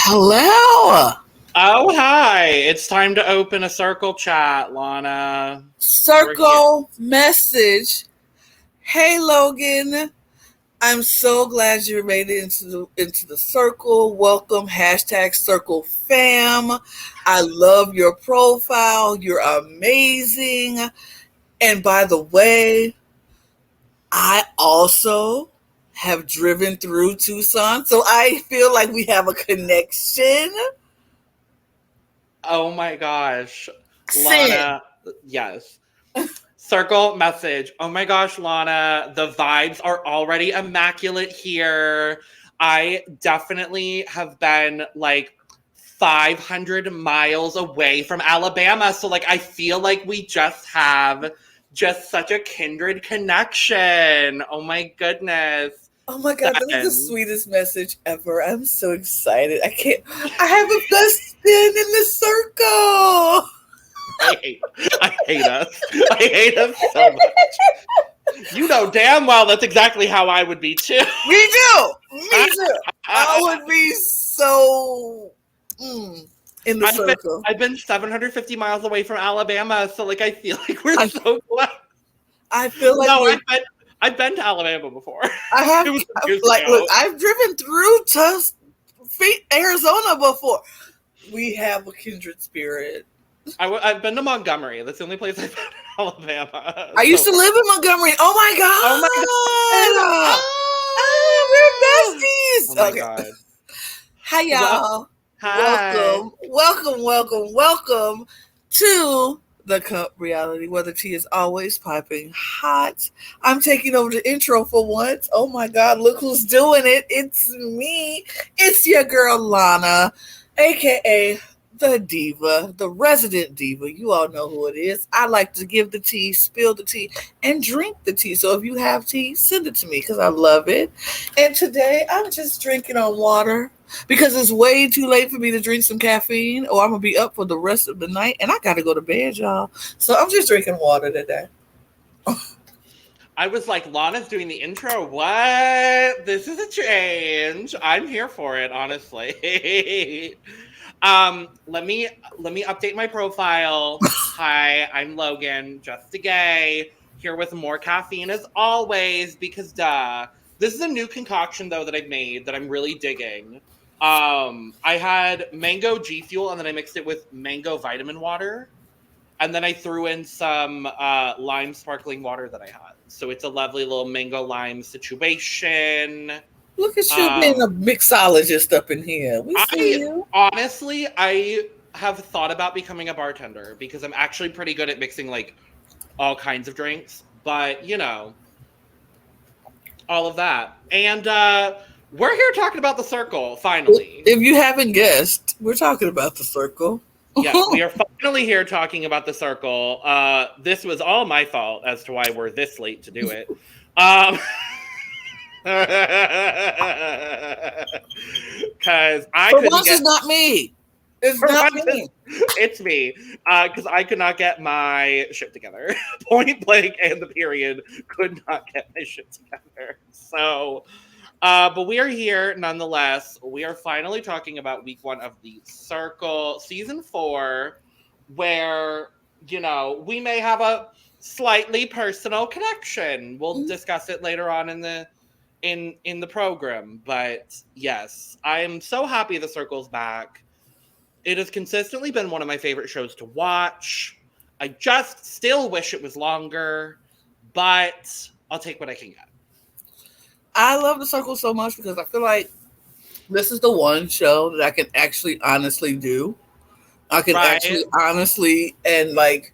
Hello. Oh, hi. It's time to open a circle chat, Lana. Circle message. Hey, Logan. I'm so glad you made it into the circle. Welcome. #circle fam. I love your profile. You're amazing. And by the way, I also have driven through Tucson, so I feel like we have a connection. Oh my gosh. Send. Lana, yes. Circle message. Oh my gosh, Lana, the vibes are already immaculate here. I definitely have been like 500 miles away from Alabama. So like, I feel like we just have just such a kindred connection. Oh my goodness. Oh my God, this is the sweetest message ever. I'm so excited. I have a best friend in the circle. I hate us. I hate us so much. You know damn well that's exactly how I would be too. Me too. I would be so in the circle. I've been 750 miles away from Alabama, so like I feel like we're so close. I feel like I've been to Alabama before. I have. Look, I've driven through Arizona before. We have a kindred spirit. I've been to Montgomery. That's the only place I've been in Alabama. I used to live in Montgomery. Oh my God! Oh my God! We're besties. Oh my God! Hi y'all. Hi. Welcome to the Cup Reality, where the tea is always piping hot. I'm taking over the intro for once. Oh my God, look who's doing it. It's me. It's your girl, Lana, aka the diva, the resident diva. You all know who it is. I like to give the tea, spill the tea, and drink the tea. So if you have tea, send it to me because I love it. And today, I'm just drinking on water, because it's way too late for me to drink some caffeine, or I'm going to be up for the rest of the night, and I got to go to bed, y'all. So I'm just drinking water today. I was like, Lana's doing the intro. What? This is a change. I'm here for it, honestly. Let me update my profile. Hi, I'm Logan, just a gay, here with more caffeine as always, because duh. This is a new concoction, though, that I've made that I'm really digging. I had mango G Fuel, and then I mixed it with mango vitamin water. And then I threw in some lime sparkling water that I had. So it's a lovely little mango lime situation. Look at you being a mixologist up in here. We see you. Honestly, I have thought about becoming a bartender because I'm actually pretty good at mixing like all kinds of drinks. But, you know, all of that. And we're here talking about the circle, finally. If you haven't guessed, we're talking about the circle. Yes, we are finally here talking about the circle. This was all my fault as to why we're this late to do it. Because it's not me. It's not me. It's me. Because I could not get my shit together. Point blank and the period could not get my shit together. So, but we are here nonetheless. We are finally talking about week 1 of the Circle, season 4, where, you know, we may have a slightly personal connection. We'll discuss it later on in the program. But yes, I am so happy the Circle's back. It has consistently been one of my favorite shows to watch. I just still wish it was longer, but I'll take what I can get. I love the Circle so much because I feel like this is the one show that I can actually honestly do. I can actually honestly, and like,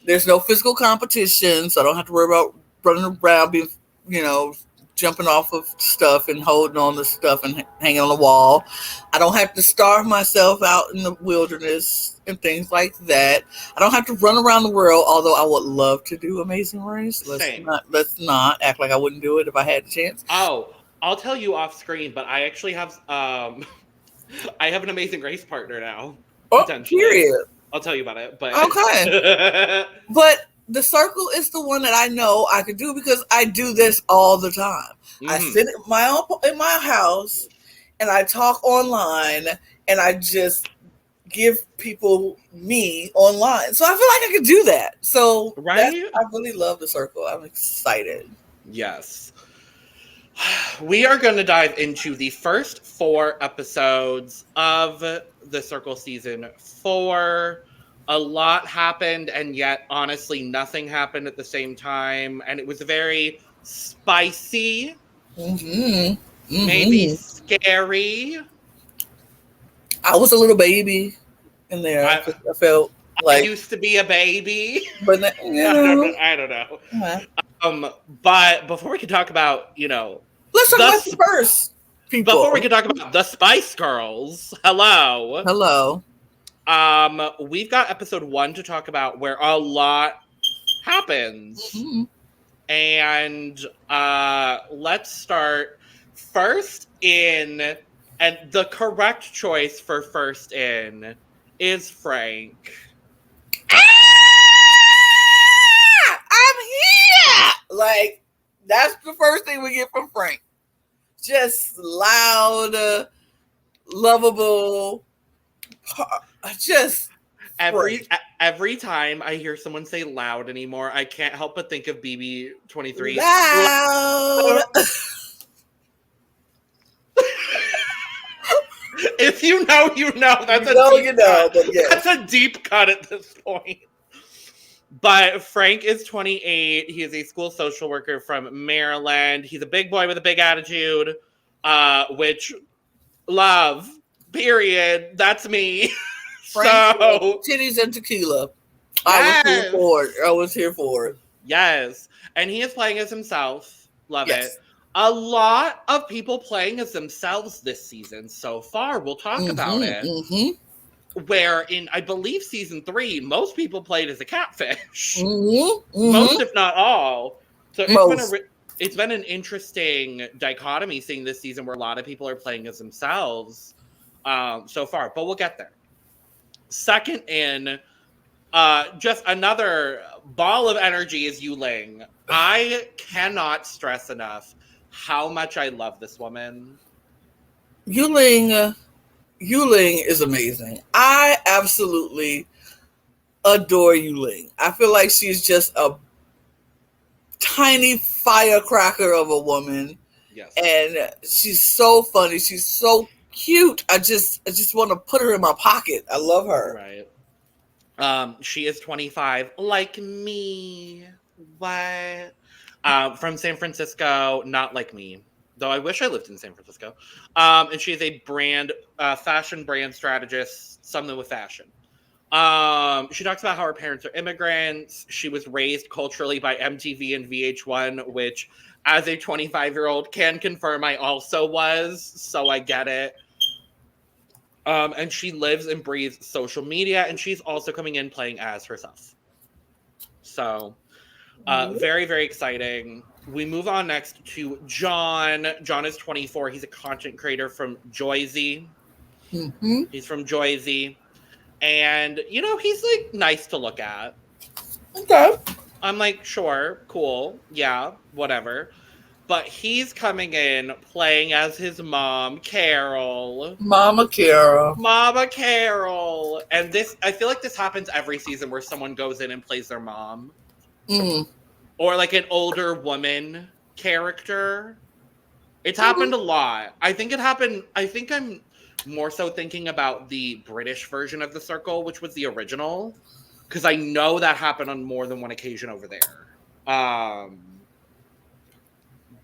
there's no physical competition, so I don't have to worry about running around, being, you know, jumping off of stuff and holding on to stuff and hanging on the wall. I don't have to starve myself out in the wilderness and things like that. I don't have to run around the world, although I would love to do Amazing Race. Same. Let's not act like I wouldn't do it if I had the chance. Oh, I'll tell you off screen, but I actually have I have an Amazing Race partner now. Oh, Potentially. period. I'll tell you about it. But okay. But the circle is the one that I know I could do because I do this all the time. Mm-hmm. I sit in my house and I talk online and I just give people me online. So I feel like I could do that. So right? I really love the circle. I'm excited. Yes. We are going to dive into the first 4 episodes of the Circle season 4. A lot happened, and yet, honestly, nothing happened at the same time. And it was very spicy, maybe scary. I was a little baby in there. I felt like I used to be a baby. But I don't know. Uh-huh. But before we can talk about, let's talk about the first people. Before we can talk about the Spice Girls, hello. We've got episode 1 to talk about where a lot happens. Mm-hmm. And let's start first in, and the correct choice for first in is Frank. I'm here! Like, that's the first thing we get from Frank. Just loud, lovable, just every time I hear someone say loud anymore, I can't help but think of BB23. Loud. If you know, you know. That's That's a deep cut at this point. But Frank is 28. He is a school social worker from Maryland. He's a big boy with a big attitude, which love, period. That's me. Frank, so titties and tequila. Yes. I was here for it. Yes. And he is playing as himself. Love it. A lot of people playing as themselves this season so far. We'll talk about it. Mm-hmm. Where in, I believe, season 3, most people played as a catfish. Mm-hmm. Mm-hmm. Most, if not all. So it's been an interesting dichotomy seeing this season where a lot of people are playing as themselves so far. But we'll get there. Second in, just another ball of energy is Yuling. I cannot stress enough how much I love this woman. Yuling is amazing. I absolutely adore Yuling. I feel like she's just a tiny firecracker of a woman. Yes. And she's so funny. She's so cute. I just want to put her in my pocket. I love her. Right. She is 25, like me. What? From San Francisco, not like me. Though I wish I lived in San Francisco. And she is a fashion brand strategist, something with fashion. She talks about how her parents are immigrants. She was raised culturally by MTV and VH1, which, as a 25-year-old, can confirm I also was. So I get it. And she lives and breathes social media, and she's also coming in playing as herself. So, very, very exciting. We move on next to John. John is 24. He's a content creator from Joyzy. Mm-hmm. He's from Joyzy. And, he's, nice to look at. Okay. I'm like, sure, cool, yeah, whatever. But he's coming in playing as his mom, Carol. Mama Carol. And I feel like this happens every season where someone goes in and plays their mom. Mm. Or an older woman character. It's happened a lot. I think I'm more so thinking about the British version of The Circle, which was the original. Because I know that happened on more than one occasion over there.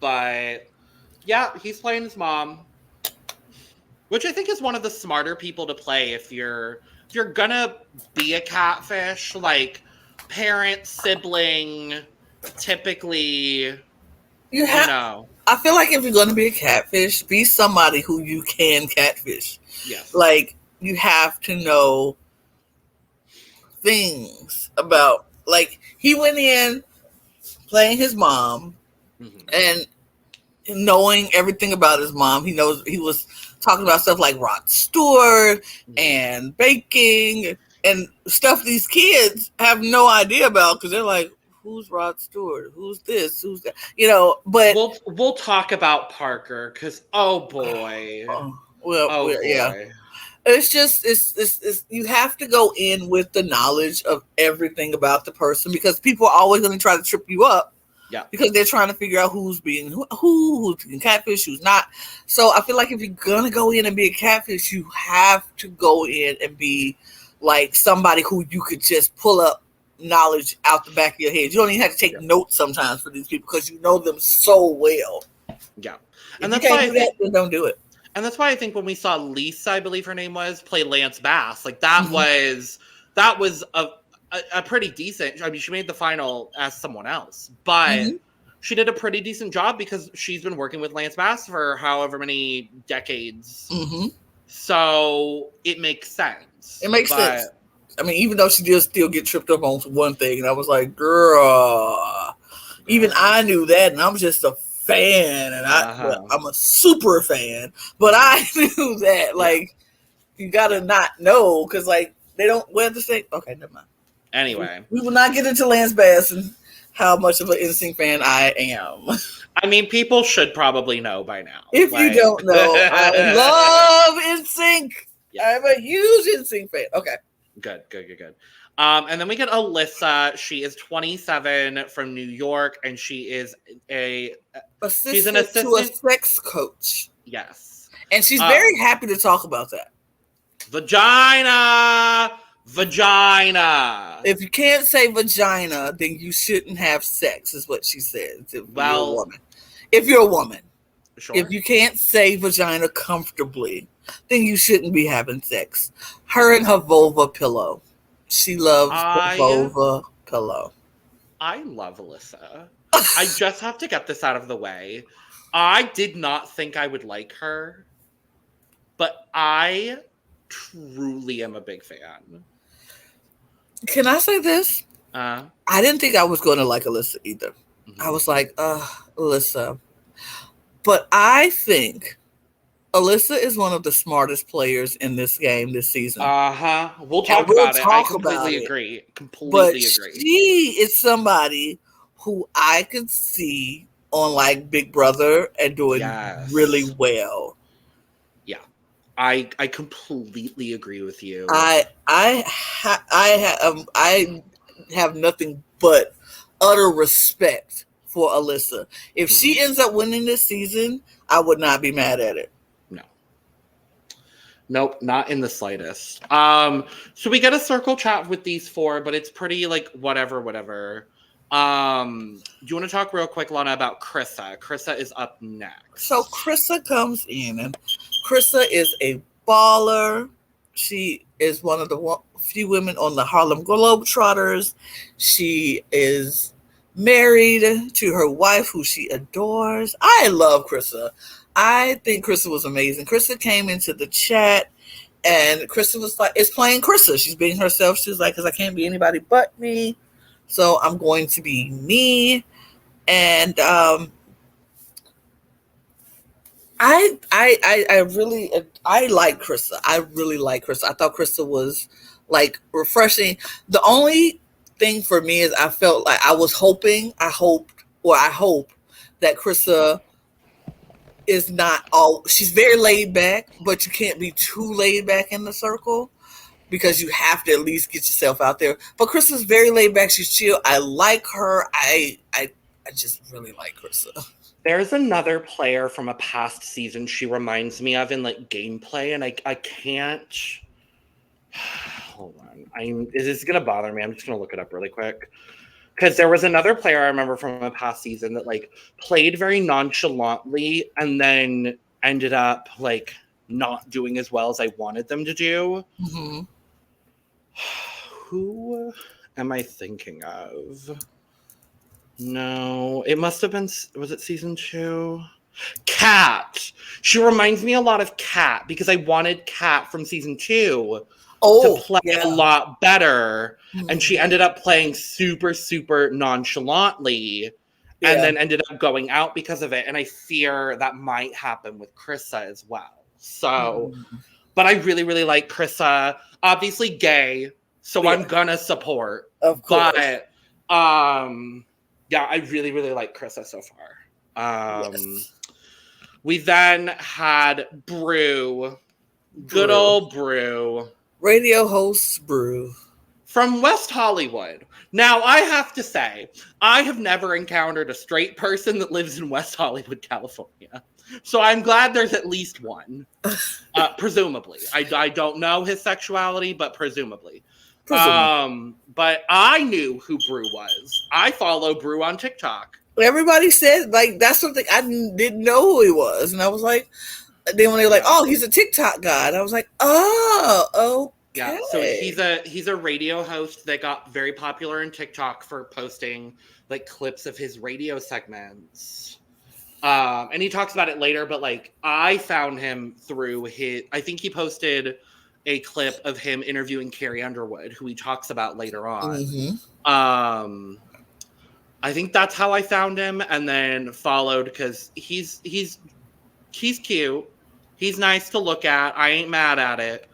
But yeah, he's playing his mom, which I think is one of the smarter people to play if you're gonna be a catfish, parent, sibling, typically, You have. I feel like if you're going to be a catfish, be somebody who you can catfish. Yes. Like, you have to know things about, like, he went in playing his mom and knowing everything about his mom. He was talking about stuff like Rod Stewart and baking and stuff these kids have no idea about because they're like, who's Rod Stewart? Who's this? Who's that? But we'll talk about Parker because oh boy. Yeah. It's just it's you have to go in with the knowledge of everything about the person because people are always going to try to trip you up. Yeah. Because they're trying to figure out who's being who's being catfish, who's not. So I feel like if you're gonna go in and be a catfish, you have to go in and be like somebody who you could just pull up knowledge out the back of your head. You don't even have to take notes sometimes for these people because you know them so well. Yeah. And that's why then don't do it. And that's why I think when we saw Lisa, I believe her name was, play Lance Bass, like that was a pretty decent. I mean, she made the final as someone else, but she did a pretty decent job because she's been working with Lance Bass for however many decades. So it makes sense. It makes sense. I mean, even though she did still get tripped up on one thing, and I was like, girl, even I knew that, and I'm just a fan, and I'm a super fan, but I knew that, like, you gotta not know, because, like, they don't wear the same. Okay, never mind. Anyway. We will not get into Lance Bass and how much of an NSYNC fan I am. I mean, people should probably know by now. If you don't know, I love NSYNC. Yeah. I'm a huge NSYNC fan. Okay. Good. And then we get Alyssa. She is 27 from New York, and she is she's an assistant to a sex coach. Yes. And she's very happy to talk about that. Vagina. If you can't say vagina, then you shouldn't have sex, is what she said. If you're a woman. Sure. If you can't say vagina comfortably, then you shouldn't be having sex. Her and her vulva pillow. She loves the vulva pillow. I love Alyssa. I just have to get this out of the way. I did not think I would like her, but I truly am a big fan. Can I say this? I didn't think I was going to like Alyssa either. I was like, Alyssa. But I think Alyssa is one of the smartest players in this game this season. We'll talk about it. I completely agree. But she is somebody who I could see on like Big Brother and doing really well. Yeah, I completely agree with you. I have nothing but utter respect for Alyssa. If she ends up winning this season, I would not be mad at it. Nope, not in the slightest. So we get a circle chat with these four, but it's pretty like whatever. Do you want to talk real quick, Lana, about Krissa? Krissa is up next. So Krissa comes in, and Krissa is a baller. She is one of the few women on the Harlem Globetrotters. She is married to her wife, who she adores. I love Krissa. I think Krissa was amazing. Krissa came into the chat, and Krissa was like, it's playing Krissa. She's being herself. She was like, because I can't be anybody but me, so I'm going to be me. And I like Krissa. I really like Krissa. I thought Krissa was like refreshing. The only thing for me is I felt like I hope that Krissa is not she's very laid back, but you can't be too laid back in the circle because you have to at least get yourself out there. But Krissa's very laid back. She's chill. I like her. I just really like Krissa. There's another player from a past season she reminds me of in like gameplay, and I can't. Hold on. This is gonna bother me. I'm just gonna look it up really quick. Because there was another player I remember from a past season that like played very nonchalantly and then ended up like not doing as well as I wanted them to do. Who am I thinking of? No, it must have been. Was it season 2? Kat. She reminds me a lot of Kat because I wanted Kat from season 2 to Oh, play a yeah. lot better, and she Mhm. ended up playing super, super nonchalantly, and Yeah. then ended up going out because of it. And I fear that might happen with Krissa as well. So, Mhm. but I really, really like Krissa. Obviously, gay, so Yeah, I'm gonna support. of course. But, yeah, I really, really like Krissa so far. Yes. We then had Brew, good Brew. old Brew, Radio host Brew. from West Hollywood. Now, I have to say, I have never encountered a straight person that lives in West Hollywood, California. So I'm glad there's at least one, presumably. I don't know his sexuality, but presumably. Presumably. But I knew who Brew was. I follow Brew on TikTok. Everybody said, like, that's something I didn't know who he was. And I was like, then when they were like, Yeah. oh, he's a TikTok guy. And I was like, oh, Yeah, so okay. he's a radio host that got very popular in TikTok for posting like clips of his radio segments. And he talks about it later, but like I found him through I think he posted a clip of him interviewing Carrie Underwood, who he talks about later on. Mm-hmm. Um, I think that's how I found him, and then followed because he's cute, he's nice to look at. I ain't mad at it.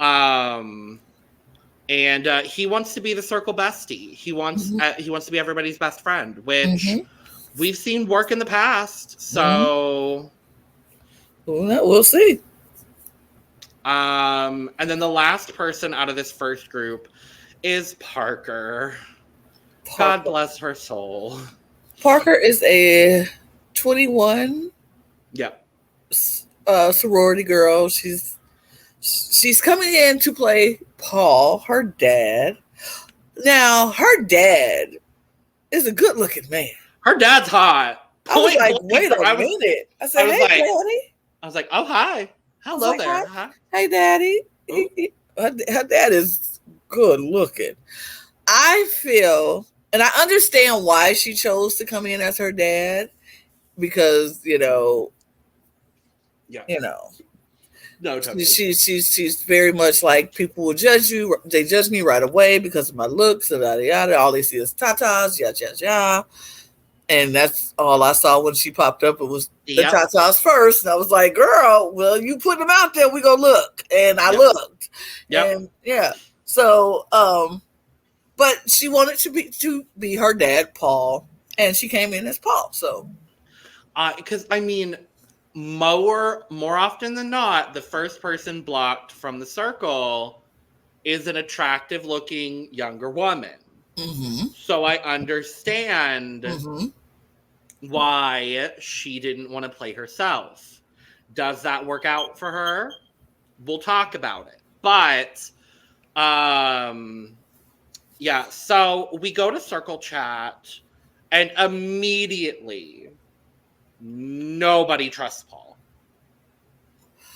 Um, and he wants to be the circle bestie. Mm-hmm. He wants to be everybody's best friend, which Mm-hmm. we've seen work in the past. Mm-hmm. So, We'll see. and then the last person out of this first group is Parker. God Parker. bless her soul. Parker is a 21 Yep. sorority girl. She's coming in to play Paul, her dad. Now, her dad is a good looking man. Her dad's hot. I was Point like, blank. wait a minute. I said, I was hey, like, daddy. oh hi, I was hello like, there. hi, Hi. hey, daddy. Ooh. Her dad is good looking. I feel, and I understand why she chose to come in as her dad because, Yeah. you know, No, totally. she's very much like people will judge you. They judge me right away because of my looks and yada yada. All they see is tatas, yada yada yada. And that's all I saw when she popped up. It was the Yep. tatas first, and I was like, "Girl, well, you put them out there, we go look." And I Yep. looked, Yep. and yeah. So, but she wanted to be her dad, Paul, and she came in as Paul. So, Because I mean, more often than not, the first person blocked from the circle is an attractive looking younger woman. mm-hmm, So I understand mm-hmm. why she didn't want to play herself. Does that work out for her? We'll talk about it. But yeah, so we go to circle chat and immediately nobody trusts Paul.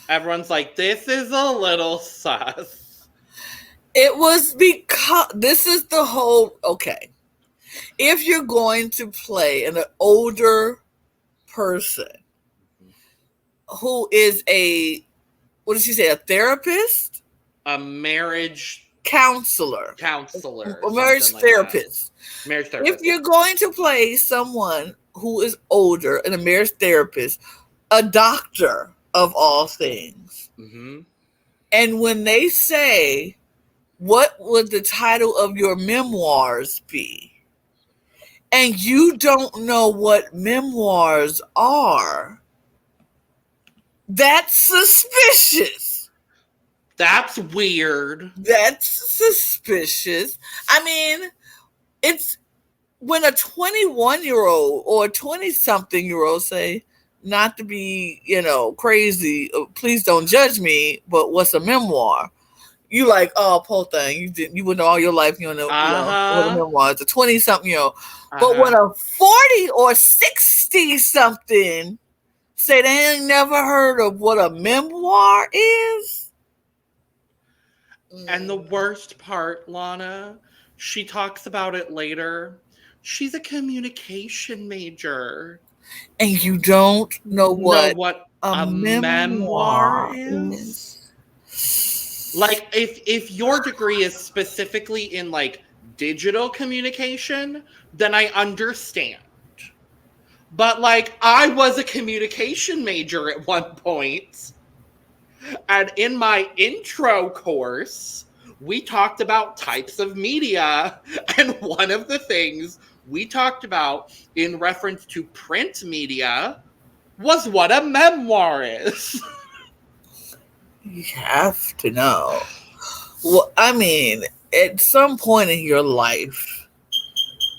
Everyone's like, this is a little sus. It was because this is the whole okay. If you're going to play an older person who is what did she say, a therapist? A marriage Counselor. A marriage like therapist. that. Marriage therapist. If you're going to play someone who is older and a marriage therapist, a doctor of all things, mm-hmm. and when they say, what would the title of your memoirs be? And you don't know what memoirs are, that's suspicious. That's weird. That's suspicious. I mean, it's when a 21-year-old or a 20-something-year-old say, not to be, crazy, please don't judge me, but what's a memoir? You like, oh, poor thing. You would know all your life, what a memoir is. A 20-something-year-old. But when a 40 or 60-something say they ain't never heard of what a memoir is. And the worst part, Lana, she talks about it later. She's a communication major. And you don't know Know what what a a memoir memoir is? is. Like, if your degree is specifically in like digital communication, then I understand. But like, I was a communication major at one point, and in my intro course, we talked about types of media, and one of the things we talked about in reference to print media was what a memoir is. You have to know. Well, I mean, at some point in your life,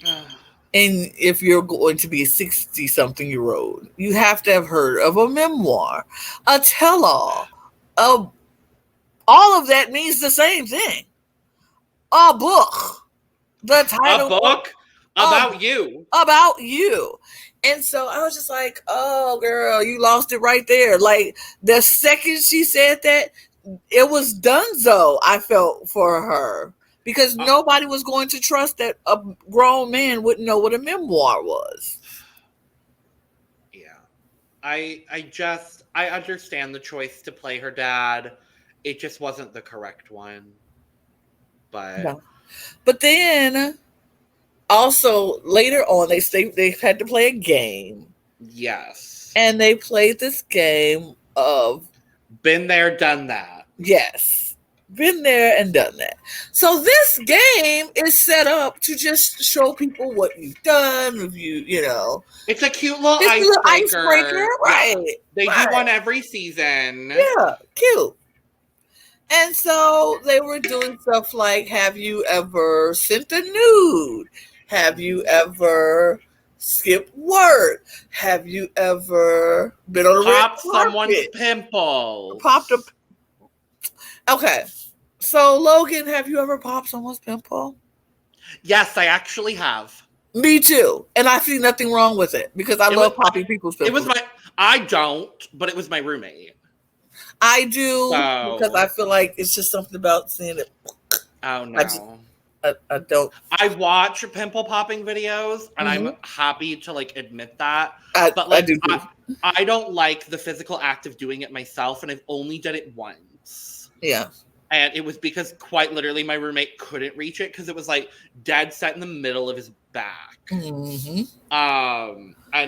and if you're going to be a 60-something-year-old, you have to have heard of a memoir, a tell-all. All of that means the same thing. A book. The A title of book about you. about you. And so I was just like, oh, girl, you lost it right there. Like, the second she said that, it was donezo, I felt, for her. Because nobody was going to trust that a grown man wouldn't know what a memoir was. Yeah. I understand the choice to play her dad. It just wasn't the correct one. But No. But then also later on they had to play a game. yes. And they played this game of been there, done that. Yes. Been there and done that. So this game is set up to just show people what you've done, if you know. It's a cute little icebreaker. Right. Yeah. They do one every season. Yeah, cute. And so they were doing stuff like, have you ever sent a nude? Have you ever skipped work? Have you ever been on a popped someone's pimple? Popped a. Okay, so Logan, have you ever popped someone's pimple? Yes, I actually have. Me too, and I see nothing wrong with it because I love popping people's pimples. I don't, but it was my roommate. I do because I feel like it's just something about seeing it. Oh no. I don't. I watch pimple popping videos, and I'm happy to like admit that. But like, I don't like the physical act of doing it myself, and I've only done it once. Yeah. And it was because quite literally my roommate couldn't reach it because it was like dead set in the middle of his back. And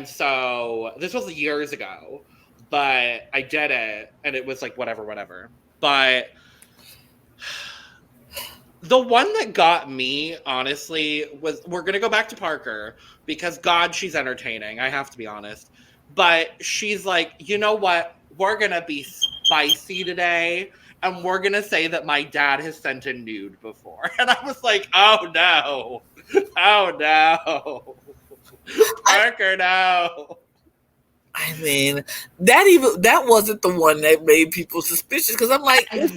so this was years ago, but I did it, and it was like whatever. But the one that got me, honestly, was, we're going to go back to Parker because, God, she's entertaining. I have to be honest. But she's like, you know what? We're going to be spicy today, and we're going to say that my dad has sent a nude before. And I was like, oh, no. Oh, no. Parker, no. I mean, that wasn't the one that made people suspicious because I'm like, if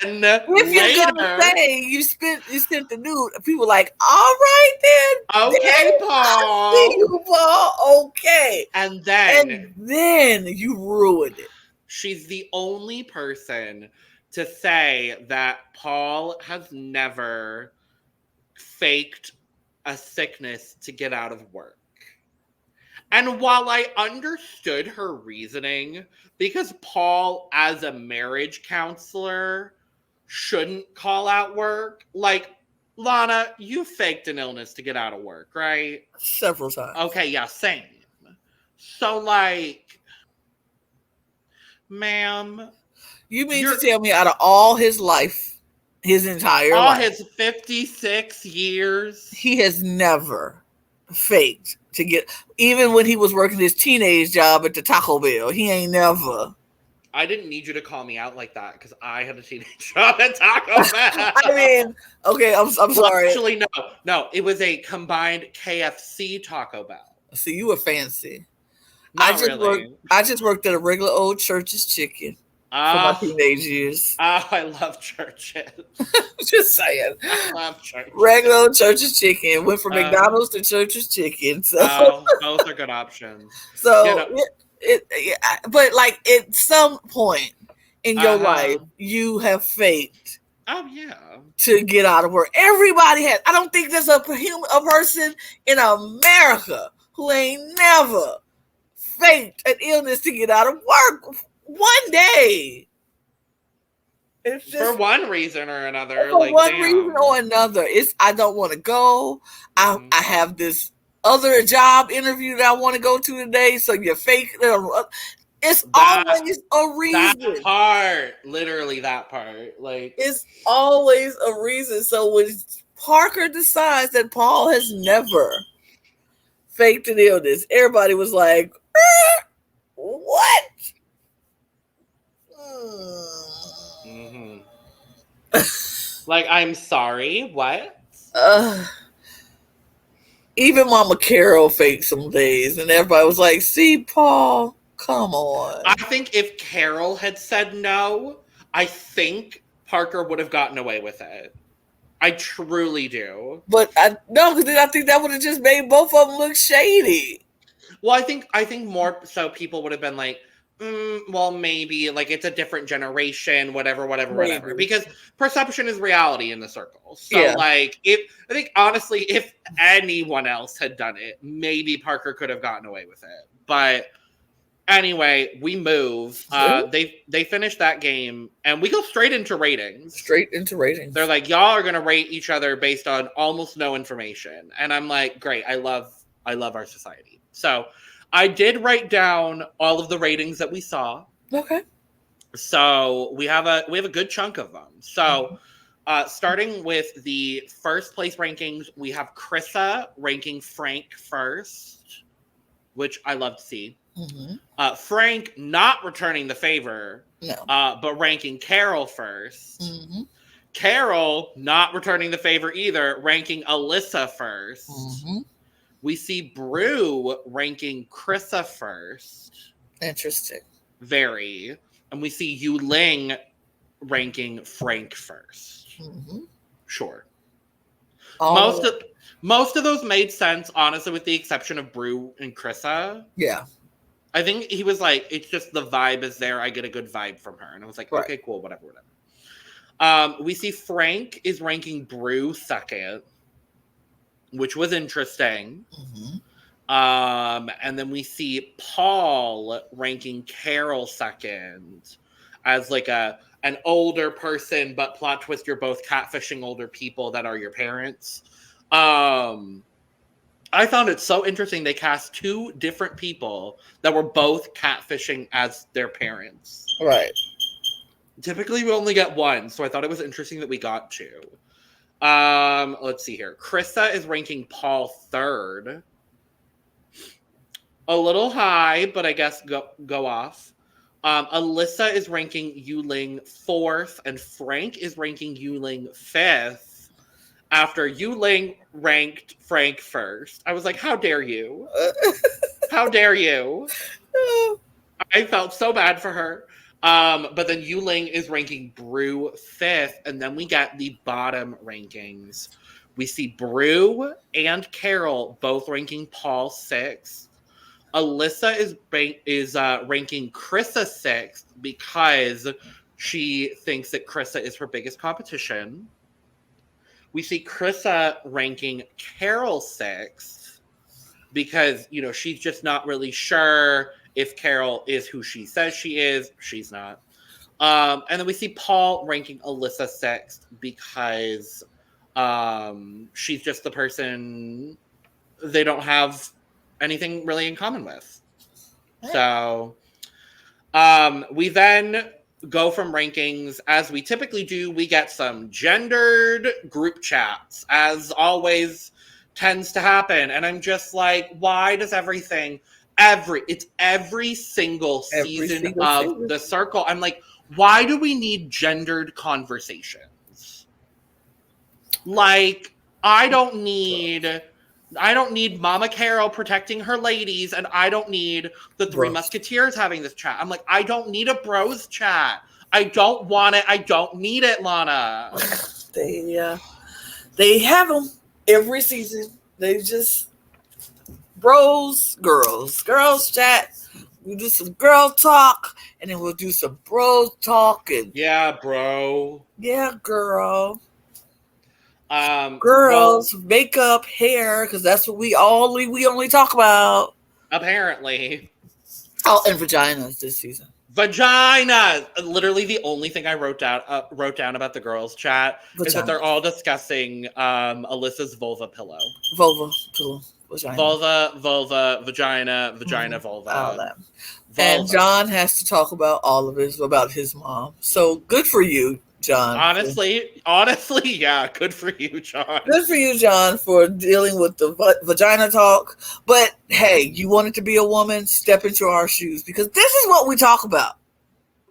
you're gonna say you sent the nude, people like, all right then, okay, Paul, I see you, Paul, okay, and then you ruined it. She's the only person to say that Paul has never faked a sickness to get out of work. And while I understood her reasoning, because Paul, as a marriage counselor, shouldn't call out work, like, Lana, you faked an illness to get out of work, right? Several times. Okay, yeah, same. So, like, ma'am. You mean to tell me out of all his life, his entire life, all his 56 years, he has never faked to get, even when he was working his teenage job at the Taco Bell, he ain't never. I didn't need you to call me out like that because I had a teenage job at Taco Bell. I mean, okay, I'm sorry. Actually, no, it was a combined KFC Taco Bell. See, you were fancy. I just worked at a regular old Church's Chicken for my teenage years. Oh, I love Church's. Just saying. I love Church's. Regular old Church's Chicken. Went from McDonald's to Church's Chicken. So both are good options. So, but like at some point in your life, you have faked Oh yeah. To get out of work. Everybody has. I don't think there's a person in America who ain't never faked an illness to get out of work one day. It's just for one reason or another. for Like, one damn. reason or another. It's I don't want to go. I have this other job interview that I want to go to today. So you're fake. It's always a reason. That part, literally that part. Like, it's always a reason. So when Parker decides that Paul has never faked an illness, everybody was like, what? Mm-hmm. Like, I'm sorry, what? Even Mama Carol faked some days, and everybody was like, see, Paul, come on. I think if Carol had said no, I think Parker would have gotten away with it. I truly do. But because then I think that would have just made both of them look shady. Well, I think more so people would have been like, well, maybe, like, it's a different generation, whatever. Because perception is reality in the circle. So, like, I think, honestly, if anyone else had done it, maybe Parker could have gotten away with it. But anyway, we move. They finish that game, and we go straight into ratings. They're like, y'all are going to rate each other based on almost no information. And I'm like, great, I love our society. So I did write down all of the ratings that we saw. Okay. So we have a good chunk of them. So starting with the first place rankings, we have Krissa ranking Frank first, which I love to see. Mm-hmm. Frank not returning the favor, but ranking Carol first. Mm-hmm. Carol not returning the favor either, ranking Alyssa first. Mm-hmm. We see Brew ranking Krissa first. Interesting. Very. And we see Yu Ling ranking Frank first. Mm-hmm. Sure. Most of those made sense, honestly, with the exception of Brew and Krissa. Yeah. I think he was like, it's just the vibe is there. I get a good vibe from her. And I was like, okay, cool, whatever. We see Frank is ranking Brew second, which was interesting. Mm-hmm. And then we see Paul ranking Carol second as like an older person, but plot twist, you're both catfishing older people that are your parents. I found it so interesting they cast two different people that were both catfishing as their parents. Right. Typically, we only get one, so I thought it was interesting that we got two. Let's see here. Krissa is ranking Paul third. A little high, but I guess go off. Alyssa is ranking Yu Ling fourth, and Frank is ranking Yu Ling fifth. After Yu Ling ranked Frank first. I was like, how dare you? How dare you? I felt so bad for her. But then Yu Ling is ranking Brew fifth, and then we got the bottom rankings. We see Brew and Carol both ranking Paul sixth. Alyssa is ranking Krissa sixth because she thinks that Krissa is her biggest competition. We see Krissa ranking Carol sixth because, she's just not really sure if Carol is who she says she is. She's not. And then we see Paul ranking Alyssa sixth because she's just the person they don't have anything really in common with. So we then go from rankings. As we typically do, we get some gendered group chats, as always tends to happen. And I'm just like, why does every single season of The Circle, I'm like, why do we need gendered conversations? Like, I don't need Mama Carol protecting her ladies, and I don't need the Three Musketeers having this chat. I'm like, I don't need a bros chat. I don't want it. I don't need it, Lana. They have them every season. They just girls chat, We'll do some girl talk, and then we'll do some bro talk. And yeah, bro. Yeah, girl. Well, Girls, makeup, hair, because that's what we only talk about. apparently. Oh, and vaginas this season. Vagina. Literally, the only thing I wrote down about the girls' chat is that Vagina. they're all discussing Alyssa's vulva pillow. Vulva, pillow, vagina. Vulva, vagina, vulva. All that. Vulva. And John has to talk about all of it about his mom. So good for you, John. Honestly, yeah, good for you, John. Good for you, John, for dealing with the vagina talk. But hey, you wanted to be a woman, step into our shoes, because this is what we talk about.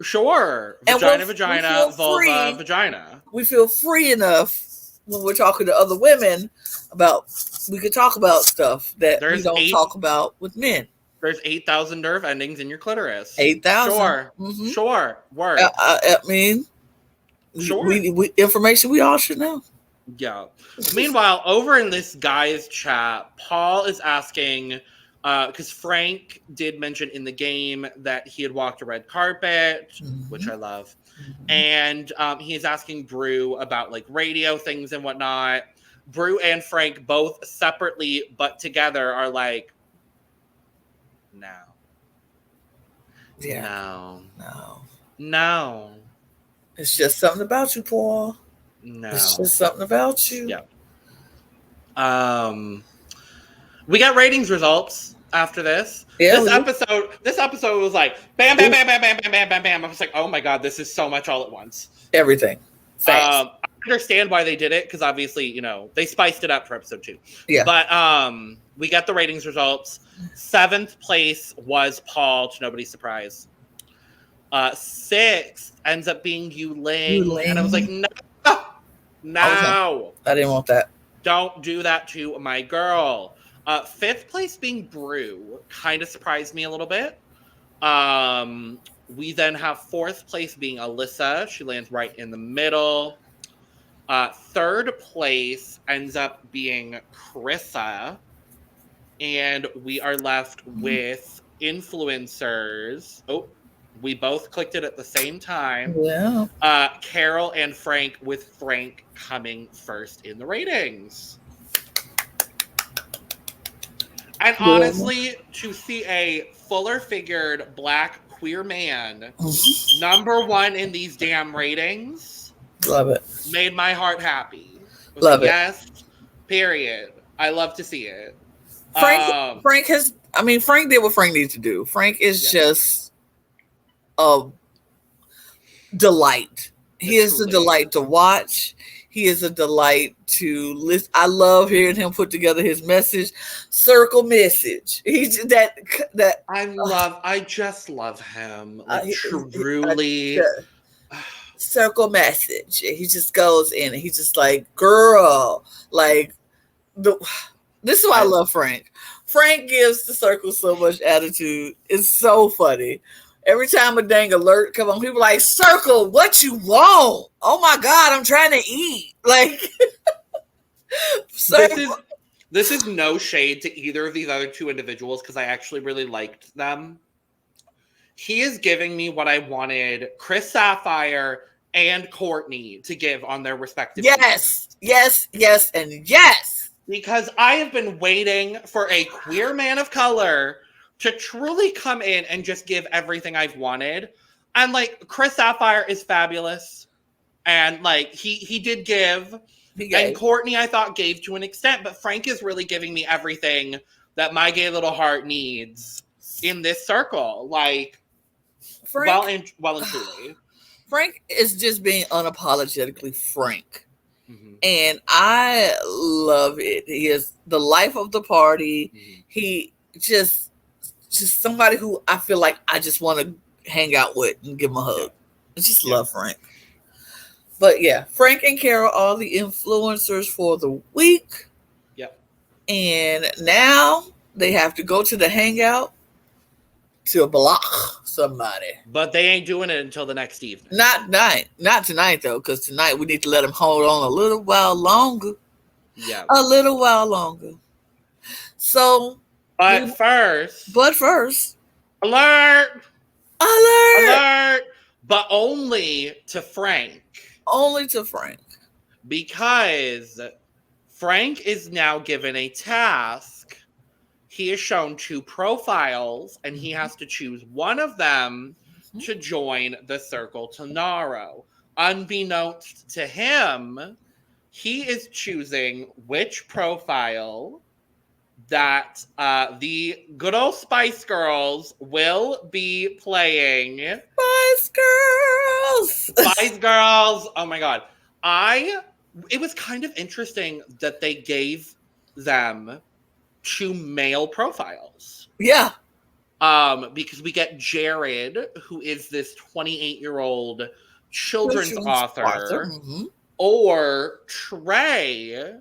Sure. Vagina, vulva, vagina. We feel free enough when we're talking to other women about, we could talk about stuff that we don't talk about with men. There's 8,000 nerve endings in your clitoris. 8,000. Sure. Mm-hmm. Sure. Word. I mean, sure. We information we all should know. Yeah. Meanwhile, over in this guy's chat, Paul is asking, because Frank did mention in the game that he had walked a red carpet, which I love. And he's asking Brew about like radio things and whatnot. Brew and Frank both separately but together are like, no. Yeah. No. It's just something about you, Paul. No. It's just something about you. Yeah. We got ratings results after this. Yeah, this episode was like bam, bam, bam, bam, bam, bam, bam, bam, bam. I was like, oh my god, this is so much all at once. Everything. I understand why they did it, because obviously, you know, they spiced it up for episode 2. Yeah. But we got the ratings results. 7th place was Paul, to nobody's surprise. 6th ends up being Yuling. And I was like, no. I didn't want that. Don't do that to my girl. 5th place being Brew kind of surprised me a little bit. We then have 4th place being Alyssa. She lands right in the middle. 3rd place ends up being Carissa. And we are left with influencers. Oh, we both clicked it at the same time. Yeah. Carol and Frank, with Frank coming first in the ratings. And honestly, to see a fuller figured black queer man number 1 in these damn ratings, love it. Made my heart happy. Love it. Yes, period. I love to see it. Frank did what Frank needs to do. Frank is just a delight. He is a delight to watch. He is a delight to listen. I love hearing him put together his message, circle message. He's that. I just love him. Like, truly. Circle message. He just goes in and he's just like, girl, like this is why I love Frank. Frank gives the circle so much attitude. It's so funny. Every time a dang alert come on, people like, circle, what you want? Oh my God, I'm trying to eat. Like, this is no shade to either of these other 2 individuals, because I actually really liked them. He is giving me what I wanted Chris Sapphire and Courtney to give on their respective Yes, and yes. Because I have been waiting for a queer man of color to truly come in and just give everything I've wanted. And like, Chris Sapphire is fabulous. And like, he did give. And Courtney, I thought, gave to an extent. But Frank is really giving me everything that my gay little heart needs in this circle. Like, Frank, well and truly. Frank is just being unapologetically Frank. And I love it. He is the life of the party. He just somebody who I feel like I just want to hang out with and give him a hug. I just love Frank. But yeah, Frank and Carol are the influencers for the week. Yep. And now they have to go to the hangout to block somebody. But they ain't doing it until the next evening. Not tonight though, because tonight we need to let them hold on a little while longer. Yeah. A little while longer. So But first. Alert! Alert! Alert! But only to Frank. Only to Frank. Because Frank is now given a task. He is shown 2 profiles, and he has to choose one of them to join the circle tomorrow. Unbeknownst to him, he is choosing which profile that the good old Spice Girls will be playing. Spice Girls! Spice Girls! Oh my god. It was kind of interesting that they gave them 2 male profiles. Yeah. Because we get Jared, who is this 28-year-old children's author, or Trey,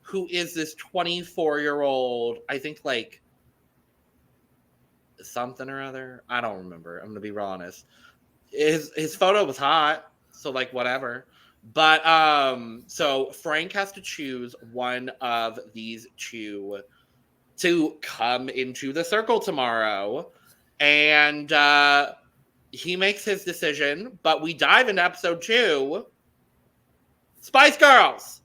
who is this 24-year-old, I think, like, something or other. I don't remember. I'm gonna be real honest. His photo was hot, so like whatever. But so Frank has to choose one of these 2 to come into the circle tomorrow, and he makes his decision. But we dive into episode 2. Spice Girls.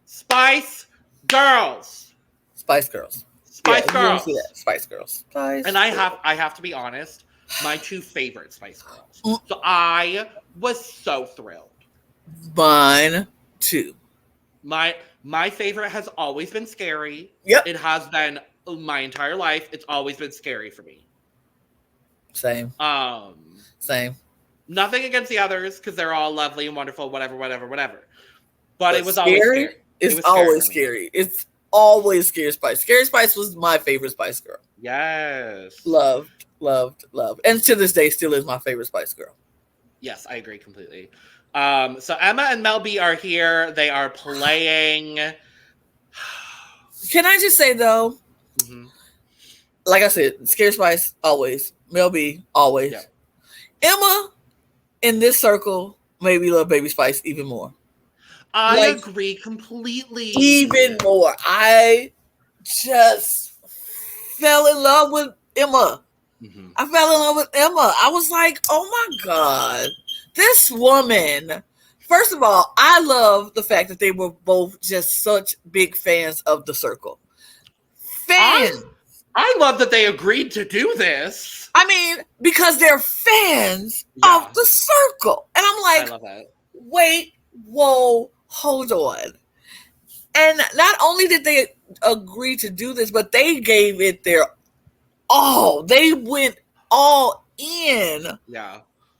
Spice Girls. Spice Girls. Spice Girls. Spice Girls. Spice and I have to be honest, my 2 favorite Spice Girls. So I was so thrilled. Mine too. My favorite has always been Scary. Yep. It has been my entire life. It's always been Scary for me. Same. Same. Nothing against the others, because they're all lovely and wonderful, whatever. But it was always scary. It's always scary. It's always Scary Spice. Scary Spice was my favorite Spice Girl. Yes. Loved. And to this day, still is my favorite Spice Girl. Yes, I agree completely. So Emma and Mel B are here. They are playing. Can I just say, though, like I said, Scary Spice, always. Mel B, always. Yeah. Emma, in this circle, maybe love Baby Spice even more. I agree completely. Even more. I just fell in love with Emma. I fell in love with Emma. I was like, oh my God, this woman. First of all, I love the fact that they were both just such big fans of the circle. Fans. I love that they agreed to do this. I mean, because they're fans of the circle. And I'm like, I love that. Wait, whoa, hold on. And not only did they agree to do this, but they gave it their all. They went all in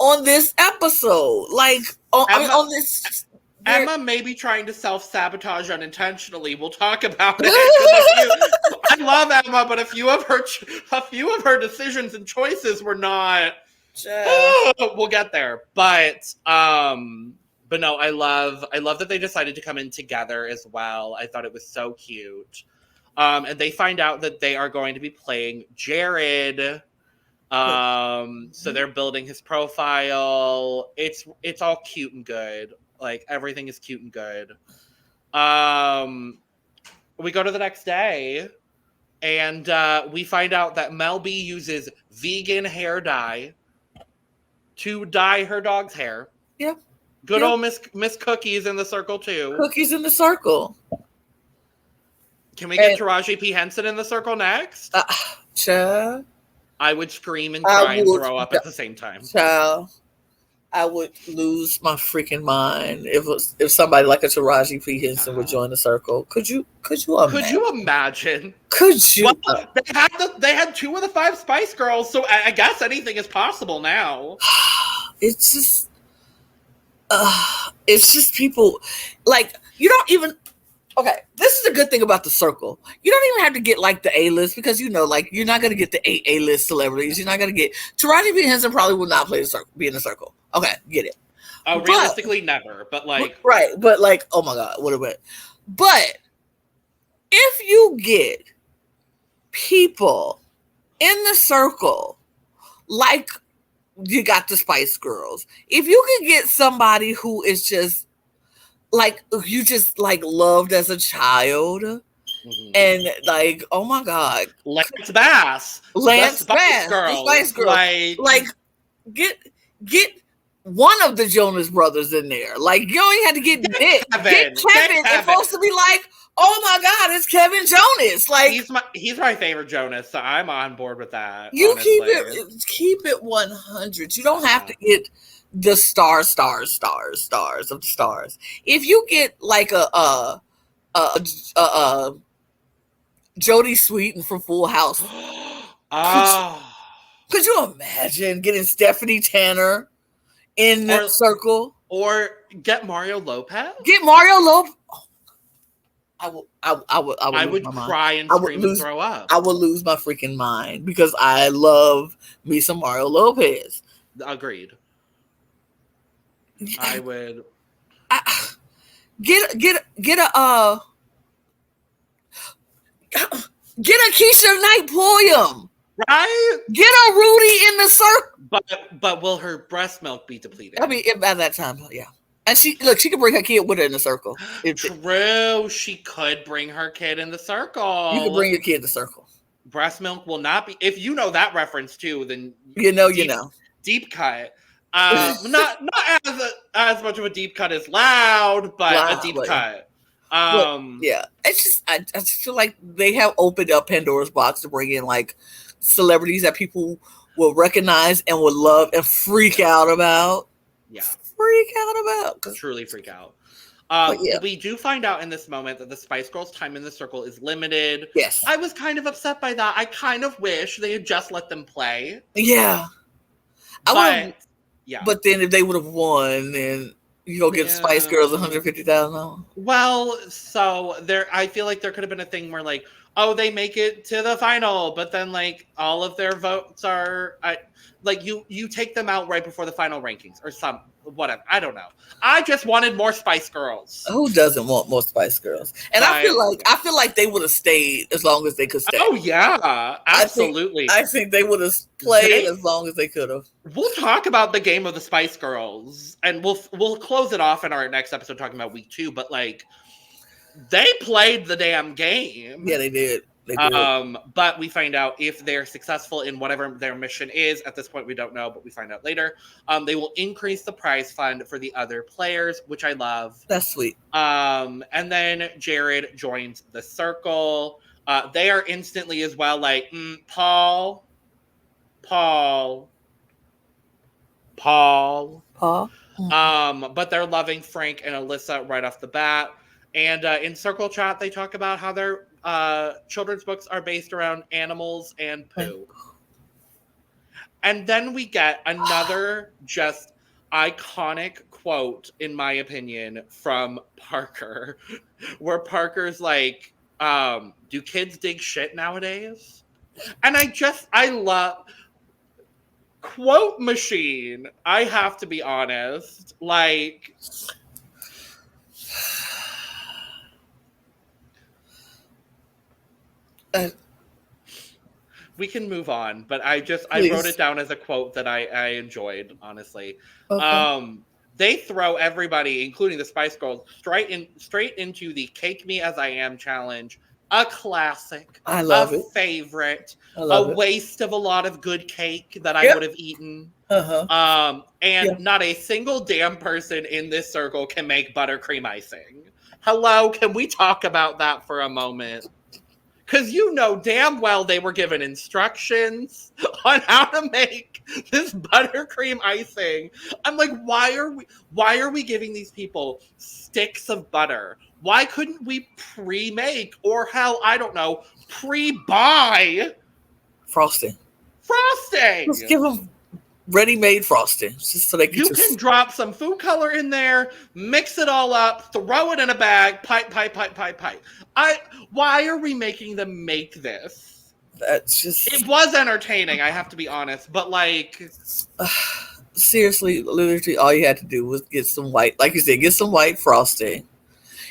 on this episode. Like, on this. Emma may be trying to self-sabotage unintentionally. We'll talk about it. I love Emma, but a few of her decisions and choices were not. We'll get there, but no, I love that they decided to come in together as well. I thought it was so cute. And they find out that they are going to be playing Jared. So they're building his profile. It's all cute and good. Like, everything is cute and good. We go to the next day, and we find out that Mel B uses vegan hair dye to dye her dog's hair. Yep. Good old Miss Cookies in the circle, too. Cookies in the circle. Can we get Taraji P. Henson in the circle next? Child. I would scream and cry and throw up at the same time. Child. I would lose my freaking mind if somebody like a Taraji P. Henson would join the circle. Could you imagine? Could you imagine? Could you? Well, they had 2 of the 5 Spice Girls, so I guess anything is possible now. It's just people, like, you don't even. Okay, this is a good thing about the circle. You don't even have to get like the A-list, because like you're not gonna get the A-list celebrities. You're not gonna get Taraji P. Henson. Probably will not be in the circle. Okay, get it. Realistically, never. But like, right? But like, oh my God, what about? But if you get people in the circle, like you got the Spice Girls, if you can get somebody who is just like you just like loved as a child, Mhm. And like, oh my God, Lance Bass, Lance Bass, the Spice Girls, like get one of the Jonas Brothers in there. Like, you don't even have to get Nick, get Kevin. It's supposed to be like, oh my God, it's Kevin Jonas. Like, he's my favorite Jonas, so I'm on board with that. You honestly. keep it 100. You don't have to get the stars of the stars. If you get like a Jodie Sweetin from Full House, could you imagine getting Stephanie Tanner in the circle? Or get Mario Lopez? Get Mario Lopez. I would cry and scream and throw up. I would lose my freaking mind because I love me some Mario Lopez. Agreed. I would get a Keisha Knight Pulliam. Right? Get a Rudy in the circle. But will her breast milk be depleted? I mean, by that time, yeah. And she could bring her kid with her in the circle. True, she could bring her kid in the circle. You can bring your kid in the circle. Breast milk will not be. If you know that reference too, then you know. Deep cut. Not as much of a deep cut as loud, but a deep cut. Yeah, it's just I just feel like they have opened up Pandora's box to bring in like celebrities that people will recognize and will love and freak out about. Yeah. Truly freak out. We do find out in this moment that the Spice Girls' time in the circle is limited. Yes. I was kind of upset by that. I kind of wish they had just let them play. Yeah. But then if they would have won, then you go get the Spice Girls $150,000. Well, so I feel like there could have been a thing where like, oh, they make it to the final, but then like all of their votes are like you take them out right before the final rankings or whatever. I don't know. I just wanted more Spice Girls. Who doesn't want more Spice Girls? And I feel like they would have stayed as long as they could stay. Oh yeah, absolutely. I think they would have played as long as they could have. We'll talk about the game of the Spice Girls, and we'll close it off in our next episode talking about week 2. But like, they played the damn game. Yeah, they did. But we find out if they're successful in whatever their mission is. At this point, we don't know, but we find out later. They will increase the prize fund for the other players, which I love. That's sweet. And then Jared joins the circle. They are instantly as well like, Paul. But they're loving Frank and Alyssa right off the bat. And in circle chat, they talk about how their children's books are based around animals and poo. And then we get another just iconic quote, in my opinion, from Parker, where Parker's like, do kids dig shit nowadays? And I love quote machine. I have to be honest. Like, we can move on, but I wrote it down as a quote that I enjoyed, honestly. Okay. They throw everybody, including the Spice Girls, straight into the Cake Me As I Am challenge. A classic. I love it. Favorite. A waste of a lot of good cake that I would have eaten. Not a single damn person in this circle can make buttercream icing. Hello, can we talk about that for a moment? Because you know damn well they were given instructions on how to make this buttercream icing. I'm like, why are we giving these people sticks of butter? Why couldn't we pre-make or hell, I don't know, pre-buy frosting? Just give them ready-made frosting, just so they can. You can drop some food color in there, mix it all up, throw it in a bag, pipe. Why are we making them make this? That's just. It was entertaining, I have to be honest, but like. Seriously, literally, all you had to do was get some white, like you said, get some white frosting.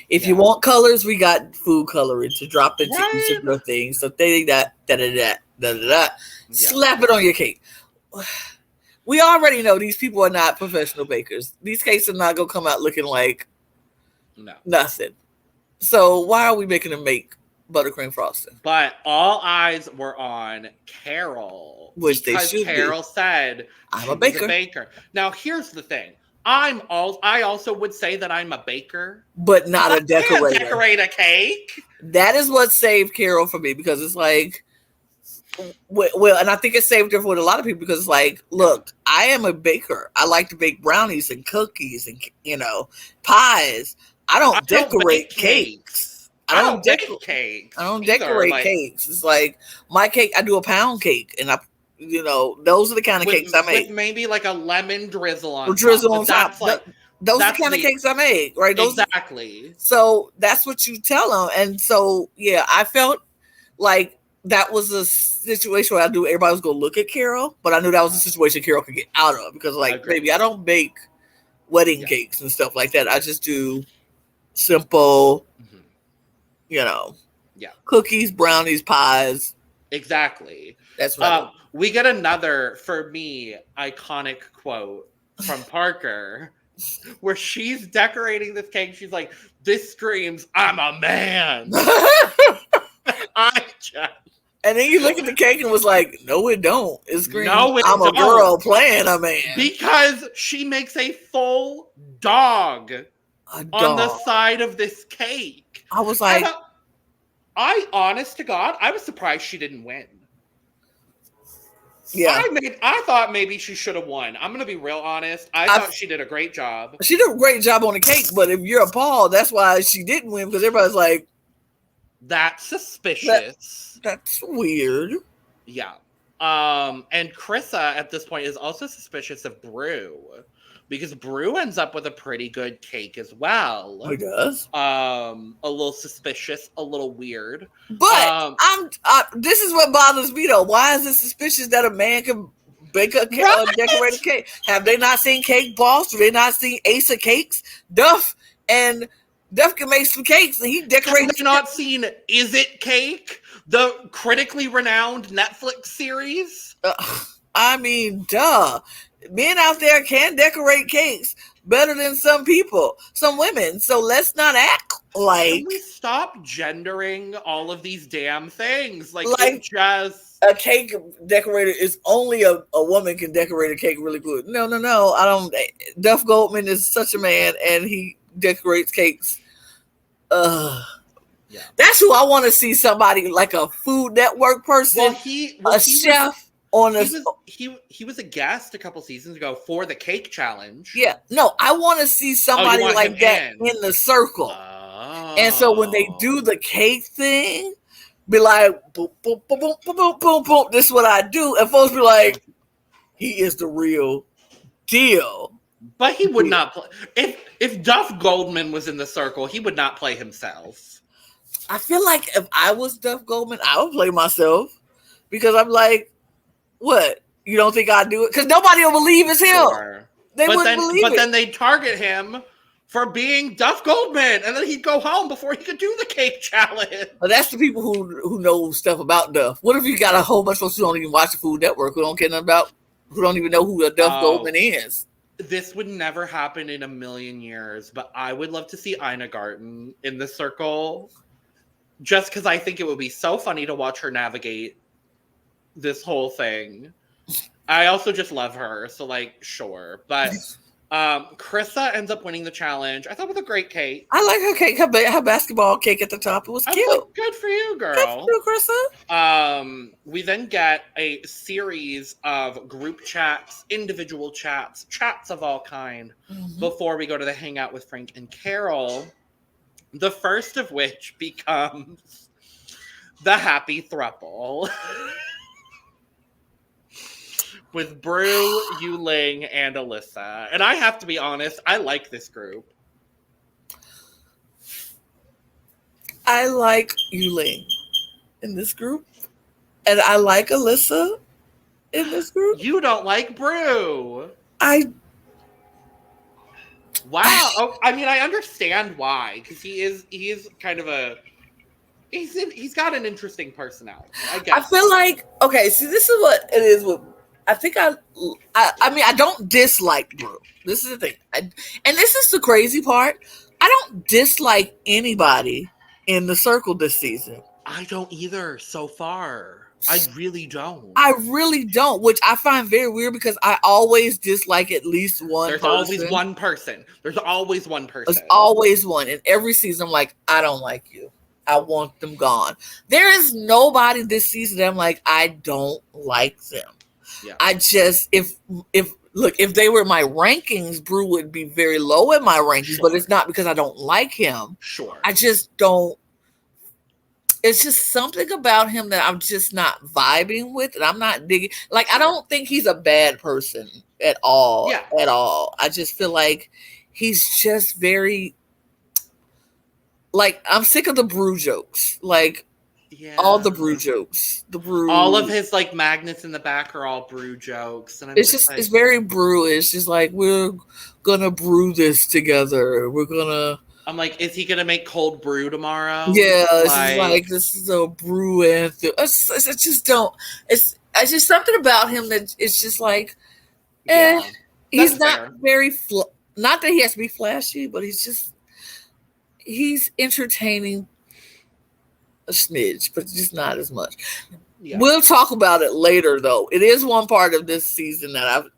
If you want colors, we got food coloring to drop into each of your things. So they that slap it on your cake. We already know these people are not professional bakers. These cakes are not gonna come out looking like nothing. So why are we making them make buttercream frosting. But all eyes were on Carol. Which they because should Carol be. said I'm she a was baker. a baker. Now, here's the thing. I also would say that I'm a baker. But not a decorator. I can't decorate a cake. That is what saved Carol for me, because it's like, well, and I think it saved her for a lot of people, because it's like, look, I am a baker. I like to bake brownies and cookies and, pies. I don't decorate cakes. I don't bake cakes. I don't decorate cakes. It's like, my cake, I do a pound cake, and those are the kind of cakes I make. With maybe like a lemon drizzle on top. Those are the kind of cakes I make, right? Exactly. So that's what you tell them. And so, yeah, I felt like that was a situation where I knew everybody was going to look at Carol, but I knew that was a situation Carol could get out of, because, like, baby, I don't bake wedding cakes and stuff like that. I just do simple, cookies, brownies, pies. Exactly. That's what we get another, for me, iconic quote from Parker, where she's decorating this cake. She's like, "This screams, I'm a man." And then you look at the cake and was like, "No, it don't. It screams, I'm a girl playing a man." Because she makes a full dog on the side of this cake. I was like, honest to God, I was surprised she didn't win. Yeah. I thought maybe she should have won. I'm going to be real honest. I thought she did a great job. She did a great job on the cake, but if you're appalled, that's why she didn't win, because everybody's like, that's suspicious. That's weird. Yeah. And Krissa at this point is also suspicious of Brew, because Brew ends up with a pretty good cake as well. He does. A little suspicious, a little weird. But this is what bothers me though. Why is it suspicious that a man can bake a cake, decorate a cake? Have they not seen Cake Boss? Do they not seen Ace of Cakes? Duff can make some cakes, and he decorates. Have they not seen Is It Cake, the critically renowned Netflix series? I mean, duh. Men out there can decorate cakes better than some people, some women. So let's not act like. Can we stop gendering all of these damn things? Like just a cake decorator is only a woman can decorate a cake really good. No. I don't. Duff Goldman is such a man, and he decorates cakes. Yeah. That's who I want to see. Somebody like a Food Network person, a chef. He was a guest a couple seasons ago for the cake challenge. Yeah, no, I want to see somebody like that in the circle. And so when they do the cake thing, be like, boom, boom, boom, boom, boom, boom, boom, boom. This is what I do, and folks be like, he is the real deal. But he would not play. If Duff Goldman was in the circle, he would not play himself. I feel like if I was Duff Goldman, I would play myself, because I'm like, what? You don't think I'd do it? Because nobody will believe it's him. Sure. They wouldn't believe it. But then they'd target him for being Duff Goldman, and then he'd go home before he could do the cake challenge. But that's the people who know stuff about Duff. What if you got a whole bunch of folks who don't even watch the Food Network, who don't care nothing about, who don't even know who a Duff Goldman is? This would never happen in a million years, but I would love to see Ina Garten in the circle, just because I think it would be so funny to watch her navigate this whole thing. I also just love her, so like, sure. But Krissa ends up winning the challenge. I thought it was a great cake. I like her cake, her basketball cake at the top. It was cute. Like, good for you, girl. Good for you, Krissa. We then get a series of group chats, individual chats of all kind, before we go to the hangout with Frank and Carol. The first of which becomes the happy throuple. With Brew, Yu-Ling, and Alyssa. And I have to be honest, I like this group. I like Yu-Ling in this group. And I like Alyssa in this group. You don't like Brew. Wow. I mean, I understand why. Because he is kind of a... He's got an interesting personality, I guess. I feel like... Okay, see, this is what it is with... I think I mean, I don't dislike Brew. This is the thing. And this is the crazy part. I don't dislike anybody in the circle this season. I don't either so far. I really don't. I really don't, which I find very weird because I always dislike at least one There's person. always one person. There's always one person. There's always one. In every season, I'm like, I don't like you. I want them gone. There is nobody this season that I'm like, I don't like them. Yeah. I just, if they were my rankings, Brew would be very low in my rankings, Sure. but it's not because I don't like him. Sure. I just don't. It's just something about him that I'm just not vibing with, and I'm not digging. Like, I don't think he's a bad person at all. Yeah. At all. I just feel like he's just very, like, I'm sick of the Brew jokes. Like, all the Brew jokes. The Brew. All of his, like, magnets in the back are all Brew jokes. And it's just, like, it's very Brew. It's just like, we're gonna brew this together. We're gonna. I'm like, is he gonna make cold brew tomorrow? Yeah, it's just like, this is a brew anthem. I just don't. It's just something about him that it's just like, he's not very. Not that he has to be flashy, but he's entertaining a smidge, but just not as much. Yeah. We'll talk about it later, though. It is one part of this season that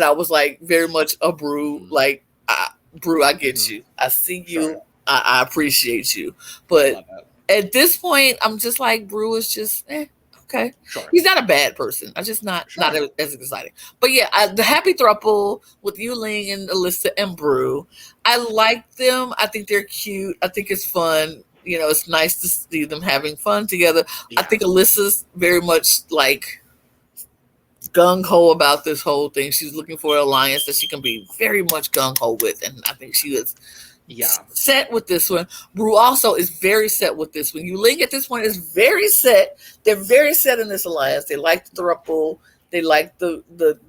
I was like very much a Brew, like. Brew, I get you. I see you. Sure. I appreciate you. But at this point, I'm just like, Brew is just, okay. Sure. He's not a bad person. I'm just not as exciting. But yeah, the happy throuple with Yuling and Alyssa and Brew, I like them. I think they're cute. I think it's fun. You know, it's nice to see them having fun together. Yeah. I think Alyssa's very much like gung-ho about this whole thing. She's looking for an alliance that she can be very much gung-ho with, and I think she is set with this one. Brew also is very set with this one. Yuling at this point is very set. They're very set in this alliance. They like the throuple. They like the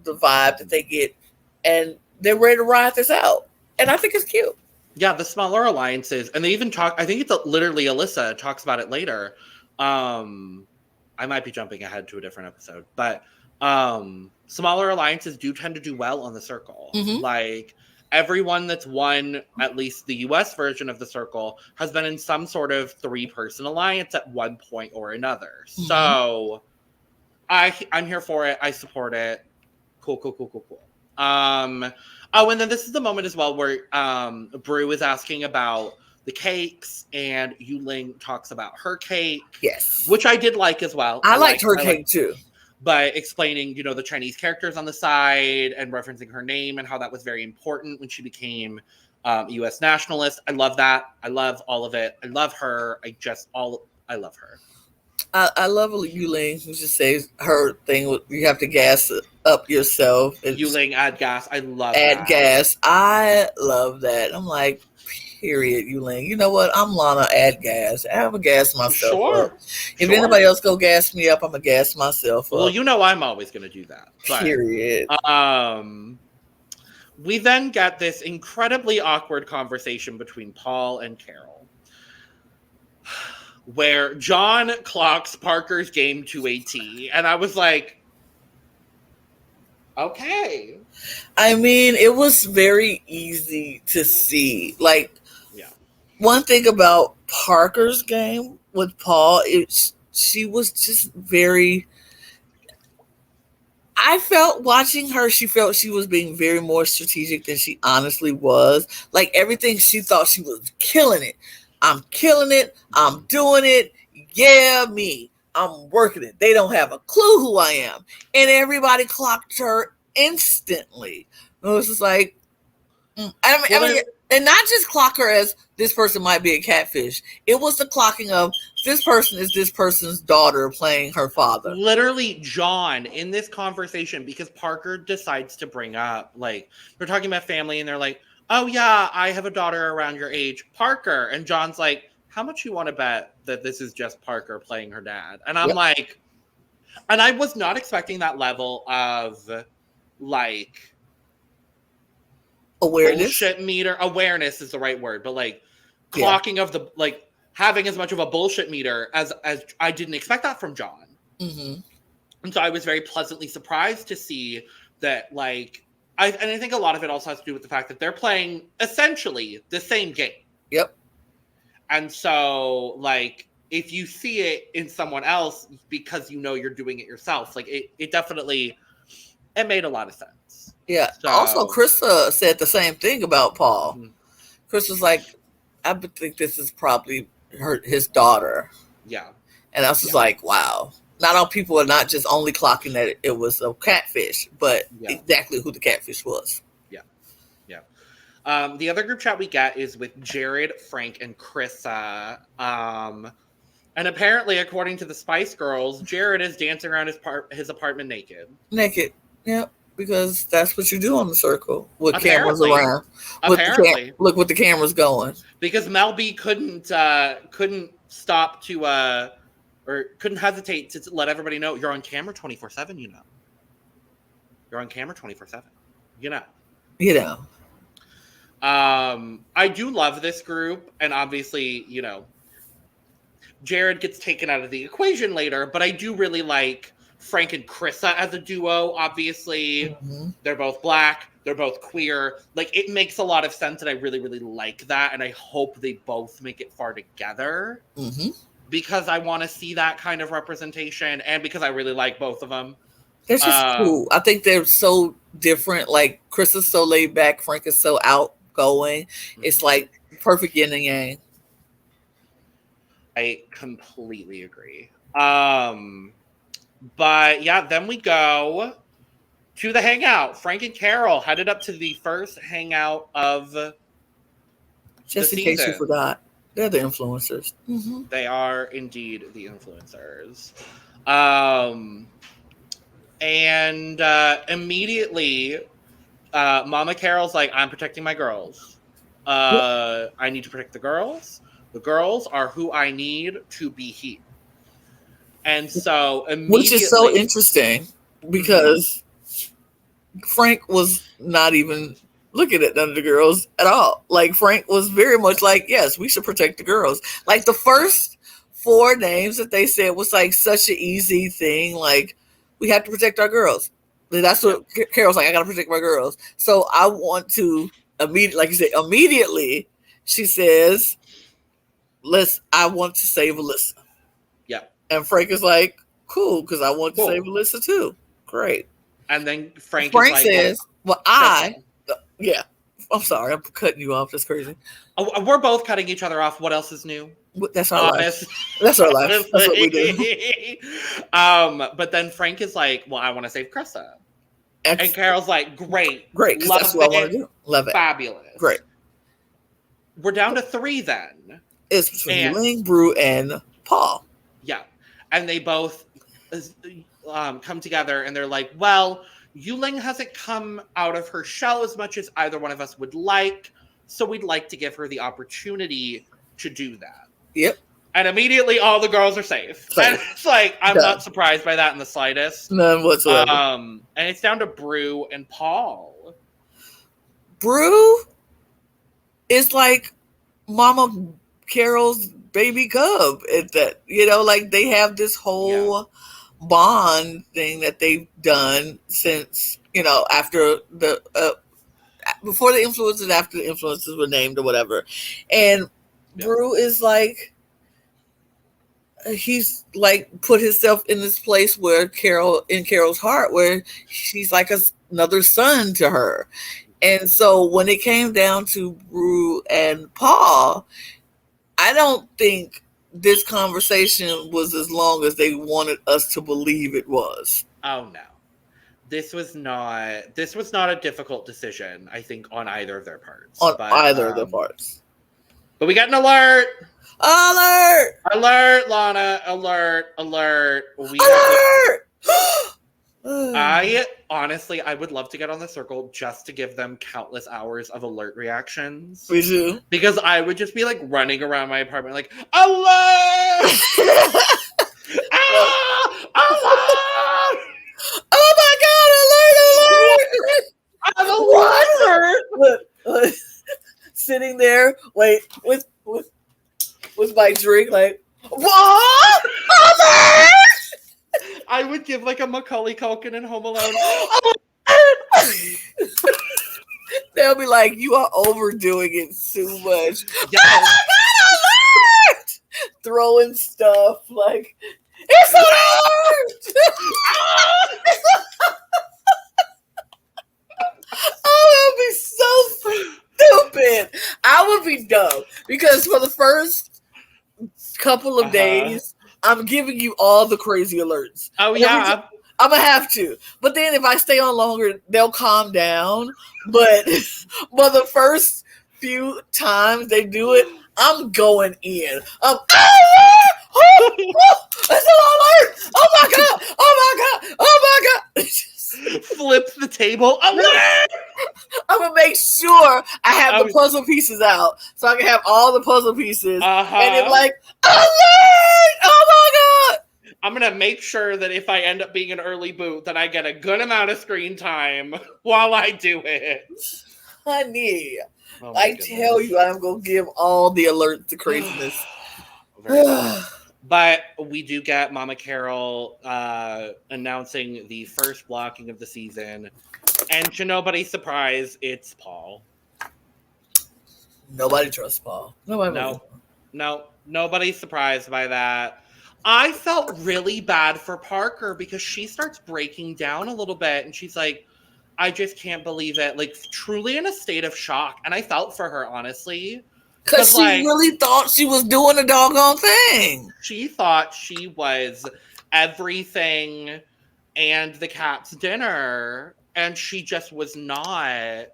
vibe that they get, and they're ready to ride this out. And I think it's cute. Yeah, the smaller alliances, and they even talk, I think it's literally Alyssa talks about it later. I might be jumping ahead to a different episode, but smaller alliances do tend to do well on the circle. Mm-hmm. Like, everyone that's won at least the US version of the circle has been in some sort of 3-person alliance at one point or another. Mm-hmm. So I'm here for it. I support it. Cool. Oh, and then this is the moment as well where Brew is asking about the cakes, and Yuling talks about her cake. Yes. Which I did like as well. I liked her cake too. By explaining, the Chinese characters on the side and referencing her name and how that was very important when she became a U.S. nationalist. I love that. I love all of it. I love her. I love her. I love Yuling, who just says her thing. You have to gas up yourself. Yuling, add gas. I love add gas. I love that. I'm like, period, Yuling. You know what? I'm Lana, add gas. I'm going to gas myself up. If anybody else go gas me up, I'm going to gas myself up. Well, I'm always going to do that. But, period. We then get this incredibly awkward conversation between Paul and Carol, where John clocks Parker's game to a T. And I was like, okay. I mean, it was very easy to see. Like, one thing about Parker's game with Paul, she was just very. I felt watching her, she felt she was being very more strategic than she honestly was. Like, everything she thought she was killing it. I'm killing it. I'm doing it. Yeah, me. I'm working it. They don't have a clue who I am. And everybody clocked her instantly. It was just like, I mean, and not just clock her as this person might be a catfish. It was the clocking of this person is this person's daughter playing her father. Literally, John, in this conversation, because Parker decides to bring up, like, they're talking about family, and they're like, oh, yeah, I have a daughter around your age, Parker. And John's like, how much you want to bet that this is just Parker playing her dad? And I'm like, and I was not expecting that level of, like, bullshit meter. Awareness is the right word, but like clocking of the, like, having as much of a bullshit meter as I didn't expect that from John. Mm-hmm. And so I was very pleasantly surprised to see that, like, I think a lot of it also has to do with the fact that they're playing essentially the same game. Yep. And so, like, if you see it in someone else because you know you're doing it yourself, like it definitely, it made a lot of sense. Yeah. So, Also, Krista said the same thing about Paul. mhm. Chris was like, I would think this is probably his daughter. Yeah. And I was just like, wow. Not all people are not just only clocking that it was a catfish, but exactly who the catfish was. Yeah. Yeah. The other group chat we get is with Jared, Frank, and Krissa. And apparently, according to the Spice Girls, Jared is dancing around his apartment naked. Naked. Yep. Because that's what you do on the circle with Apparently. cameras around. Apparently. Look what the camera's going. Because Mel B couldn't stop to or couldn't hesitate to let everybody know you're on camera 24/7, you know. You're on camera 24/7. You know. You know. I do love this group, and obviously, you know, Jared gets taken out of the equation later, but I do really like Frank and Krissa as a duo. Obviously, they're both Black, they're both queer. Like, it makes a lot of sense, and I really, really like that, and I hope they both make it far together. Because I want to see that kind of representation, and because I really like both of them. That's just cool. I think they're so different. Like, Krissa's so laid back, Frank is so outgoing. It's like perfect yin and yang. I completely agree. But yeah, then we go to the hangout. Frank and Carol headed up to the first hangout of just in case you forgot. They're the influencers. They are indeed the influencers. And immediately, Mama Carol's like, I'm protecting my girls. I need to protect the girls. The girls are who I need to be here. And so immediately... Which is so interesting because Frank was not even looking at none of the girls at all. Like, Frank was very much like, yes, we should protect the girls. Like, the first 4 names that they said was like such an easy thing. Like, we have to protect our girls. That's what Carol's like, I got to protect my girls. So I want to like you said, immediately she says, I want to save Alyssa. Yeah. And Frank is like, cool, because I want to save Alyssa too. Great. And then Frank says, I'm sorry, I'm cutting you off. That's crazy. We're both cutting each other off. What else is new? That's our life. That's our life. That's what we do. But then Frank is like, well, I want to save Krissa. And Carol's like, great. Because that's what I want to do. Love it. Fabulous. Great. We're down to 3 then. It's between Ling, Brew, and Paul. Yeah. And they both come together and they're like, well, Yuling hasn't come out of her shell as much as either one of us would like, so we'd like to give her the opportunity to do that. Yep. And immediately all the girls are safe. And it's like, I'm not surprised by that in the slightest. None whatsoever. And it's down to Brew and Paul. Brew is like Mama Carol's baby cub. At that, like they have this whole bond thing that they've done since, after the before the influencers, after the influencers were named or whatever. And Brew is like, he's like put himself in this place where Carol's heart, where she's like another son to her. And so when it came down to Brew and Paul, I don't think this conversation was as long as they wanted us to believe it was. Oh no. This was not a difficult decision, I think, on either of their parts. Of their parts. But we got an alert! Alert! Alert, Lana! Alert! Alert! Alert! I would love to get on the circle just to give them countless hours of alert reactions. We do. Because I would just be like running around my apartment like, alert! Alert! Oh my God! Alert! Alert! Look, sitting there, with my drink, like, what? Alert! I would give like a Macaulay Culkin in Home Alone. They'll be like, you are overdoing it too much. Yes. Oh my God, alert! throwing stuff like, it's an alert! Oh, it would be so stupid. I would be dumb because for the first couple of days, I'm giving you all the crazy alerts. Oh, yeah. I'm gonna have to, but then if I stay on longer, they'll calm down. But the first few times they do it, I'm going in. It's an alert! Oh my god! Oh my god! Oh my god! Flips the table. Alert! I'm gonna make sure I have the puzzle pieces out, so I can have all the puzzle pieces, and it's like, alert! Oh my god! I'm going to make sure that if I end up being an early boot, that I get a good amount of screen time while I do it. Honey, tell you, I'm going to give all the alerts to craziness. But we do get Mama Carol announcing the first blocking of the season. And to nobody's surprise, it's Paul. Nobody trusts Paul. Nobody's surprised by that. I felt really bad for Parker because she starts breaking down a little bit and she's like, I just can't believe it. Like, truly in a state of shock. And I felt for her, honestly. Because she really thought she was doing a doggone thing. She thought she was everything and the cat's dinner. And she just was not.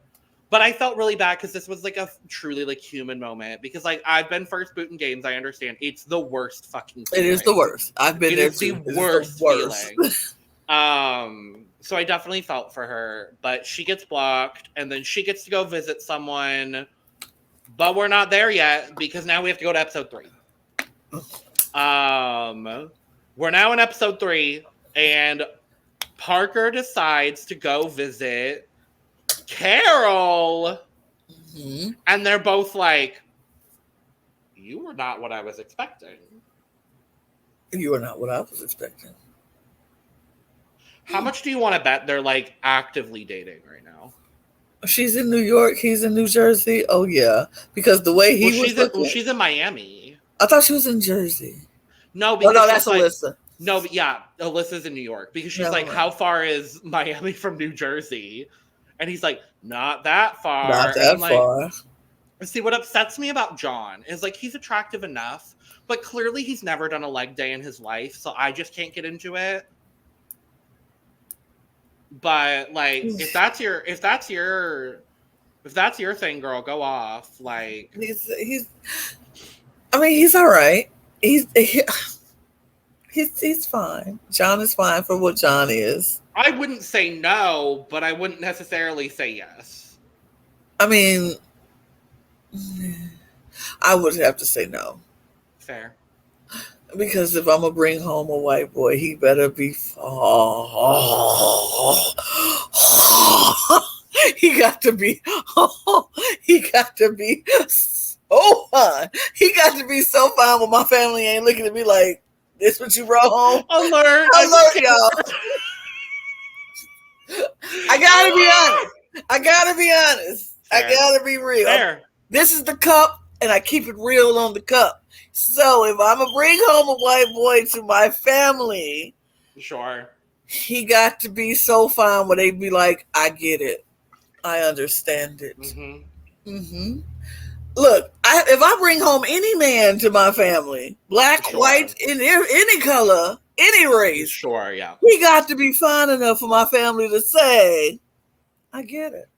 But I felt really bad because this was like a truly like human moment. Because like I've been first boot in games, I understand it's the worst fucking feeling. It is the worst. I've been there too. The worst feeling. So I definitely felt for her. But she gets blocked, and then she gets to go visit someone. But we're not there yet because now we have to go to episode 3. We're now in episode 3, and Parker decides to go visit Carol, and they're both like, you were not what I was expecting. You were not what I was expecting. How much do you want to bet they're like actively dating right now? She's in New York, he's in New Jersey. Oh yeah, because the way she's in Miami. I thought she was in Jersey. No, because that's Alyssa. No, but yeah, Alyssa's in New York because she's like, how far is Miami from New Jersey? And he's like, not that far. Not that far. See, what upsets me about John is like he's attractive enough, but clearly he's never done a leg day in his life, so I just can't get into it. But like, if that's your thing, girl, go off. Like he's all right. He's fine. John is fine for what John is. I wouldn't say no, but I wouldn't necessarily say yes. I mean, I would have to say no. Fair. Because if I'm going to bring home a white boy, he better be... He got to be so fine. He got to be so fine when my family ain't looking at me like, this what you brought home? Alert, y'all. I gotta be honest. Fair. I gotta be real. Fair. This is the cup, and I keep it real on the cup. So if I'm gonna bring home a white boy to my family, sure, he got to be so fine where they'd be like, I get it. I understand it. Look, if I bring home any man to my family, black, white, in any color, any race, sure, yeah, he got to be fine enough for my family to say, I get it.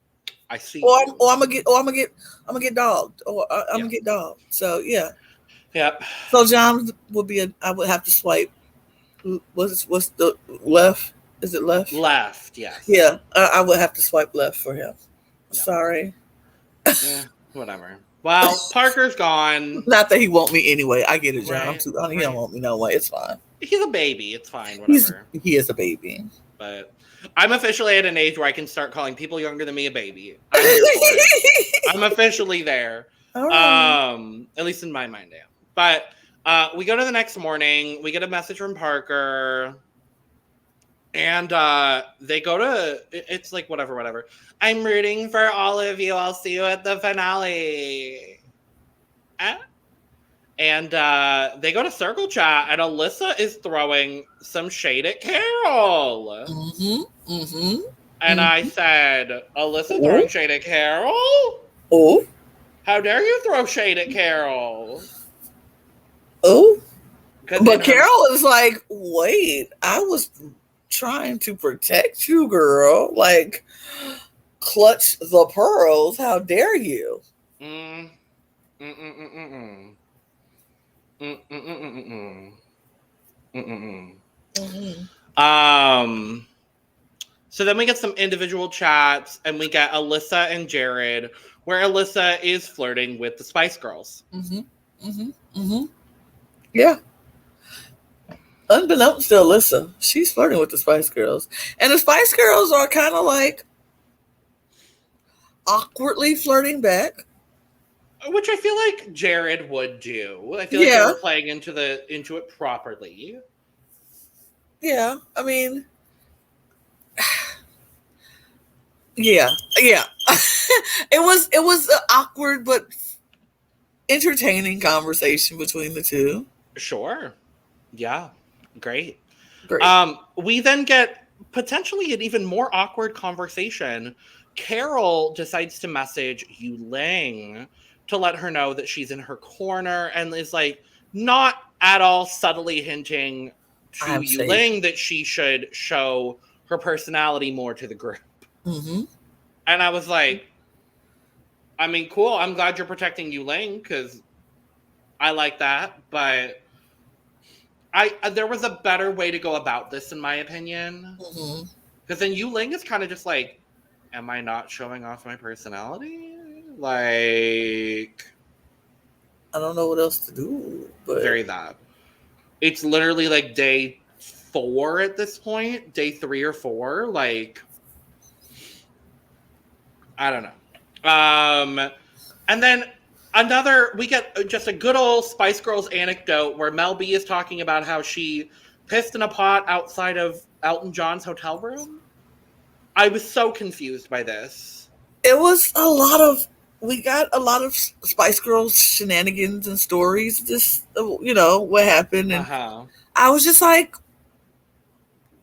I see. Or I'm gonna get dogged. Or I'm gonna get dogged. So yeah. Yep. So John would be I would have to swipe. What's the left? Is it left? Left, yes. Yeah, I would have to swipe left for him. Yep. Sorry. Whatever. Well, Parker's gone. Not that he want me anyway. I get it, John. Right. He don't want me no way. It's fine. He's a baby. It's fine. Whatever. He is a baby. But I'm officially at an age where I can start calling people younger than me a baby. I'm officially there. Right. At least in my mind, I am. But we go to the next morning. We get a message from Parker. And they go to, it's like, whatever. I'm rooting for all of you. I'll see you at the finale. And they go to circle chat, and Alyssa is throwing some shade at Carol. Mm-hmm. Mm-hmm. And I said, Alyssa throwing shade at Carol? Oh. How dare you throw shade at Carol? Oh. But Carol is like, wait, I was trying to protect you, girl. Like, clutch the pearls. How dare you? So then we get some individual chats, and we get Alyssa and Jared, where Alyssa is flirting with the Spice Girls. Yeah. Unbeknownst to Alyssa, she's flirting with the Spice Girls. And the Spice Girls are kind of like awkwardly flirting back. Which I feel like Jared would do. I feel like they were playing into it properly. Yeah, I mean, yeah. It was an awkward but entertaining conversation between the two. Sure. Yeah. Great. We then get potentially an even more awkward conversation. Carol decides to message Yuling to let her know that she's in her corner, and is like not at all subtly hinting to Yuling that she should show her personality more to the group. Mm-hmm. And I was like, I mean, cool. I'm glad you're protecting Yuling, because I like that, but there was a better way to go about this, in my opinion. Because then Yuling is kind of just like, am I not showing off my personality? Like, I don't know what else to do. But very that. It's literally like day 4 at this point, day 3 or 4. Like, I don't know. And then we get just a good old Spice Girls anecdote where Mel B is talking about how she pissed in a pot outside of Elton John's hotel room. I was so confused by this. It was we got a lot of Spice Girls shenanigans and stories. Just, what happened. And I was just like,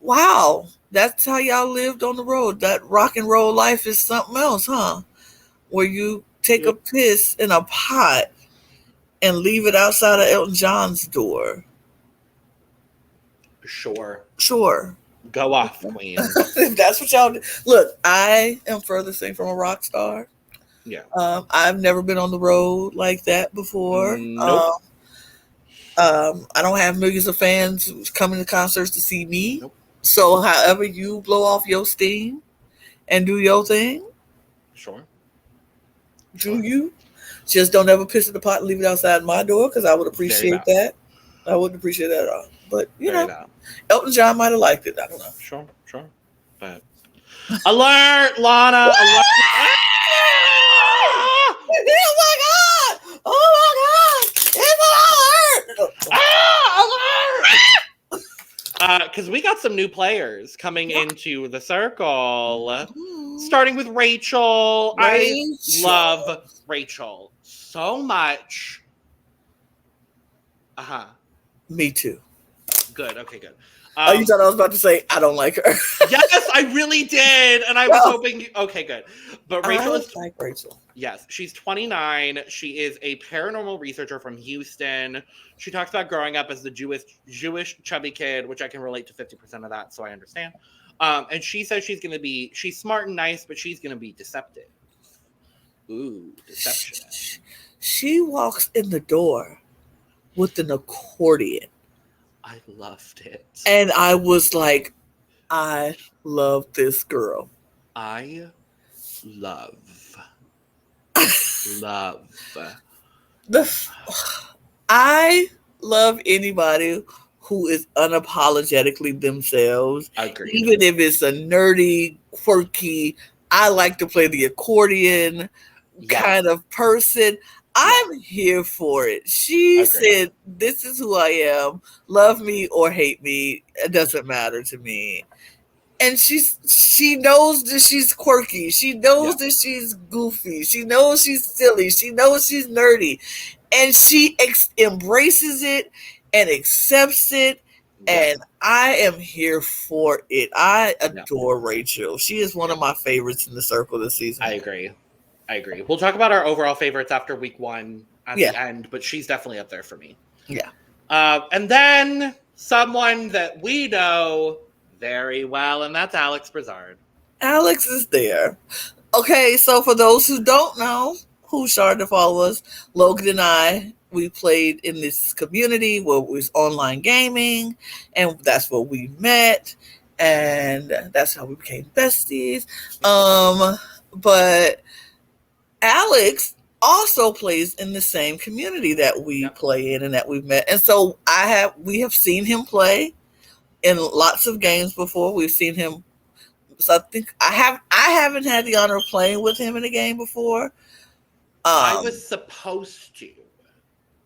wow, that's how y'all lived on the road. That rock and roll life is something else, huh? Where you take a piss in a pot and leave it outside of Elton John's door. Sure. Go off, queen. That's what y'all do. Look, I am furthest thing from a rock star. Yeah. I've never been on the road like that before. Nope. I don't have millions of fans coming to concerts to see me. Nope. So however you blow off your steam and do your thing. Sure. Do you? Just don't ever piss in the pot and leave it outside my door, because I would appreciate that. I wouldn't appreciate that at all. But, Elton John might have liked it. I don't know. Sure. But alert, Lana! Alert! Oh my God! It's an alert! Because we got some new players coming into the circle. Starting with Rachel. I love Rachel so much. Me too. Good. Okay, good. You thought I was about to say I don't like her? Yes, I really did, and I was hoping. Okay, good. But Rachel is like Rachel. Yes, she's 29. She is a paranormal researcher from Houston. She talks about growing up as the Jewish chubby kid, which I can relate to 50% of that, so I understand. And she says she's smart and nice, but she's going to be deceptive. Ooh, deception. She walks in the door with an accordion. I loved it. And I was like, I love this girl. I love. I love anybody who is unapologetically themselves. Agreed. Even if it's a nerdy, quirky, I like to play the accordion kind of person. I'm here for it. She said, this is who I am. Love me or hate me. It doesn't matter to me. and she knows that she's quirky. She knows that she's goofy. She knows she's silly. She knows she's nerdy, and she embraces it and accepts it. And I am here for it. I adore Rachel. She is one of my favorites in the circle this season. I agree. We'll talk about our overall favorites after week 1 at the end, but she's definitely up there for me. Yeah. And then someone that we know very well, and that's Alex Brizard. Alex is there. Okay, so for those who don't know, who started to follow us, Logan and I, we played in this community where it was online gaming, and that's where we met, and that's how we became besties. But Alex also plays in the same community that we play in and that we've met. And so we have seen him play in lots of games before. We've seen him. So I think I haven't had the honor of playing with him in a game before. I was supposed to,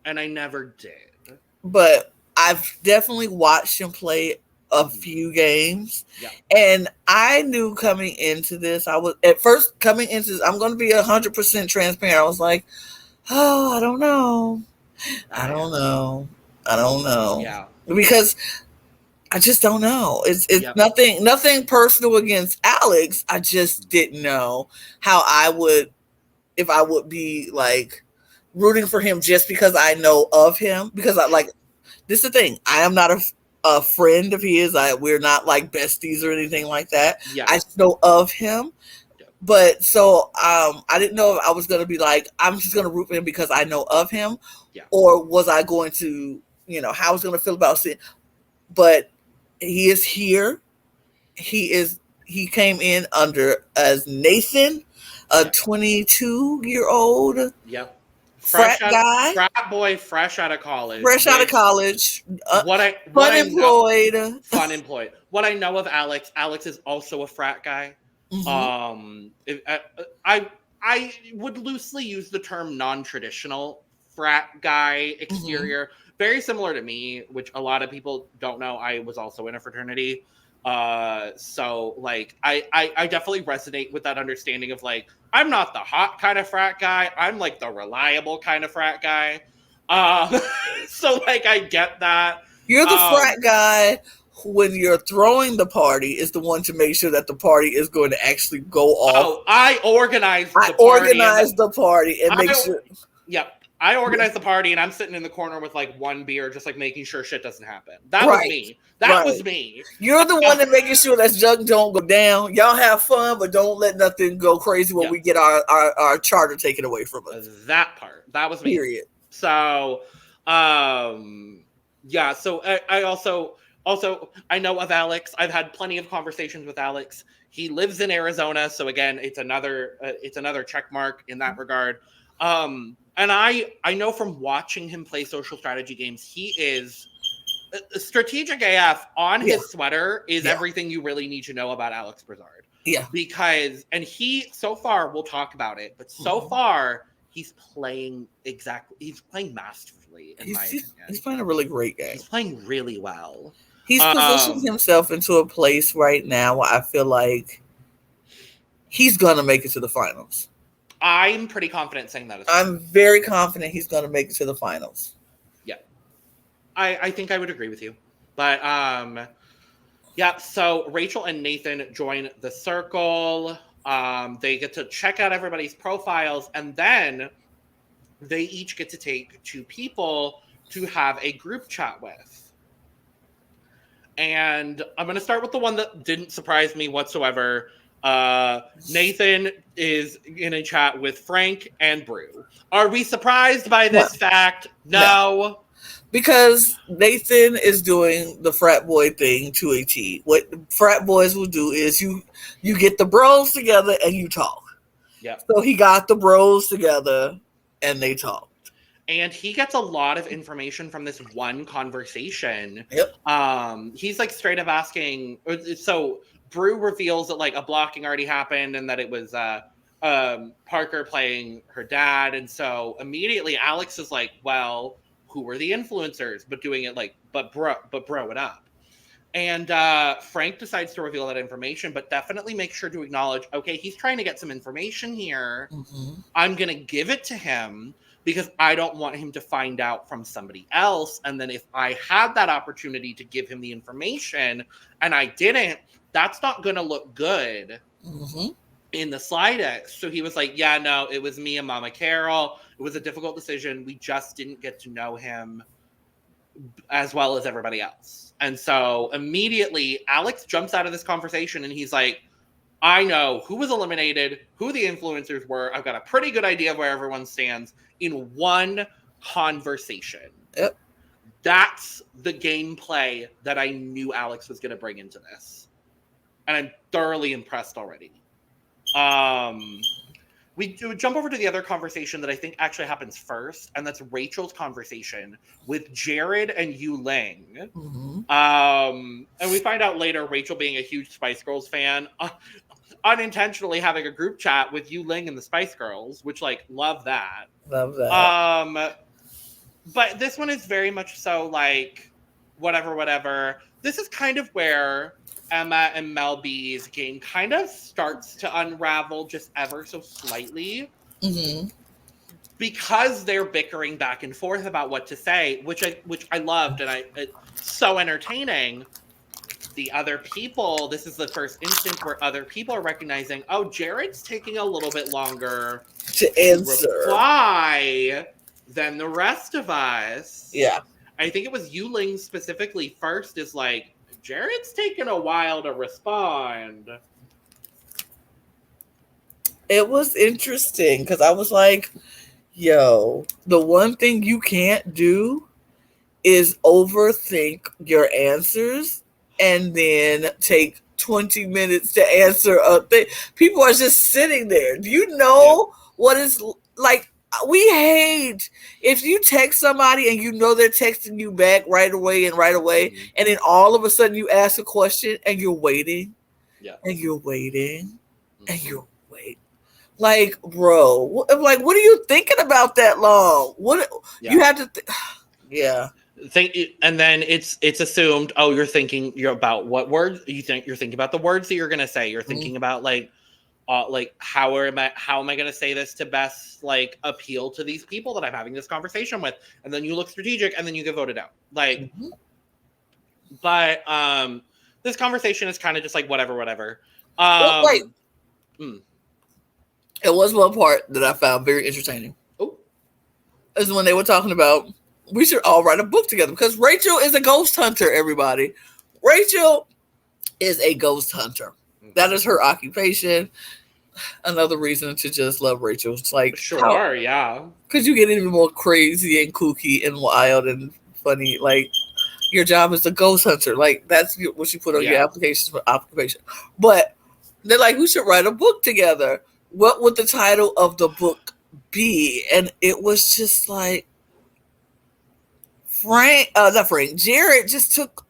and I never did. But I've definitely watched him play a few games. Yeah. And I knew coming into this, I'm going to be 100% transparent. I was like, oh, I don't know. Yeah. Because I just don't know. It's nothing personal against Alex. I just didn't know how if I would be like rooting for him just because I know of him. Because this is the thing. I am not a friend of his. We're not like besties or anything like that. Yeah. I just know of him. Yeah. But so I didn't know if I was going to be like, I'm just going to root for him because I know of him. Yeah. Or was I going to, how I was going to feel about it. But he is here. He came in as Nathan, a 22-year-old. Yep. Frat boy, fresh out of college. Unemployed. What I know of Alex is also a frat guy. Mm-hmm. I would loosely use the term non-traditional frat guy exterior. Mm-hmm. Very similar to me, which a lot of people don't know. I was also in a fraternity. So like I definitely resonate with that understanding of like, I'm not the hot kind of frat guy. I'm like the reliable kind of frat guy. So like I get that. You're the frat guy when you're throwing the party is the one to make sure that the party is going to actually go off. Oh, I organize the party and make sure. Yep. I organize the party and I'm sitting in the corner with like one beer, just like making sure shit doesn't happen. That was me. That was me. You're the one that making sure that junk don't go down. Y'all have fun, but don't let nothing go crazy when we get our charter taken away from us. That part. That was me. Period. So, yeah. So I also I know of Alex. I've had plenty of conversations with Alex. He lives in Arizona, so again, it's another check mark in that regard. And I know from watching him play social strategy games, he is strategic AF. On his sweater is everything you really need to know about Alex Brizard. Yeah. Because, and he, so far, we'll talk about it, but so far, he's playing masterfully, in my opinion. He's playing a really great game. He's playing really well. He's positioned himself into a place right now where I feel like he's going to make it to the finals. I'm pretty confident saying that. I'm very confident he's going to make it to the finals. Yeah. I think I would agree with you. But, yeah, so Rachel and Nathan join the circle. They get to check out everybody's profiles, and then they each get to take 2 people to have a group chat with. And I'm going to start with the one that didn't surprise me whatsoever. Nathan is in a chat with Frank and Brew. Are we surprised by this fact? No. Because Nathan is doing the frat boy thing to a T. What frat boys will do is you get the bros together and you talk. Yeah. So he got the bros together and they talked. And he gets a lot of information from this one conversation. Yep. He's like straight up asking. So Brew reveals that like a blocking already happened and that it was Parker playing her dad. And so immediately Alex is like, well, who were the influencers? But doing it like, but bro it up. And Frank decides to reveal that information, but definitely make sure to acknowledge, okay, he's trying to get some information here. Mm-hmm. I'm going to give it to him because I don't want him to find out from somebody else. And then if I had that opportunity to give him the information and I didn't, that's not going to look good in the slightest. So he was like, yeah, no, it was me and Mama Carol. It was a difficult decision. We just didn't get to know him as well as everybody else. And so immediately Alex jumps out of this conversation and he's like, I know who was eliminated, who the influencers were. I've got a pretty good idea of where everyone stands in one conversation. Yep. That's the gameplay that I knew Alex was going to bring into this. And I'm thoroughly impressed already. We jump over to the other conversation that I think actually happens first, and that's Rachel's conversation with Jared and Yu Ling. And we find out later, Rachel being a huge Spice Girls fan, unintentionally having a group chat with Yu Ling and the Spice Girls, which, like, love that. Love that. But this one is very much so, like, whatever. This is kind of where Emma and Mel B's game kind of starts to unravel just ever so slightly. Because they're bickering back and forth about what to say, which I loved, and it's so entertaining. The other people, this is the first instance where other people are recognizing, oh, Jared's taking a little bit longer to answer reply than the rest of us. Yeah. I think it was Yu Ling specifically first is like, Jared's taking a while to respond. It was interesting because I was like, yo, the one thing you can't do is overthink your answers and then take 20 minutes to answer a thing. People are just sitting there. Do you know what is like? We hate if you text somebody and you know they're texting you back right away, and then all of a sudden you ask a question and you're waiting, and you're waiting, and you're waiting. Like, bro, what are you thinking about that long? What you have to, and then it's assumed. Oh, you're about what words you think? You're thinking about the words that you're gonna say. You're thinking about like how am I going to say this to best like appeal to these people that I'm having this conversation with? And then you look strategic and then you get voted out. Like, but this conversation is kind of just like whatever. Wait. It was one part that I found very entertaining. Oh, is when they were talking about we should all write a book together because Rachel is a ghost hunter. Everybody, Rachel is a ghost hunter. That is her occupation. Another reason to just love Rachel. It's like, because you get even more crazy and kooky and wild and funny. Like, your job is a ghost hunter. Like, that's what you put on your applications for occupation. But they're like, we should write a book together. What would the title of the book be? And it was just like, Jared just took.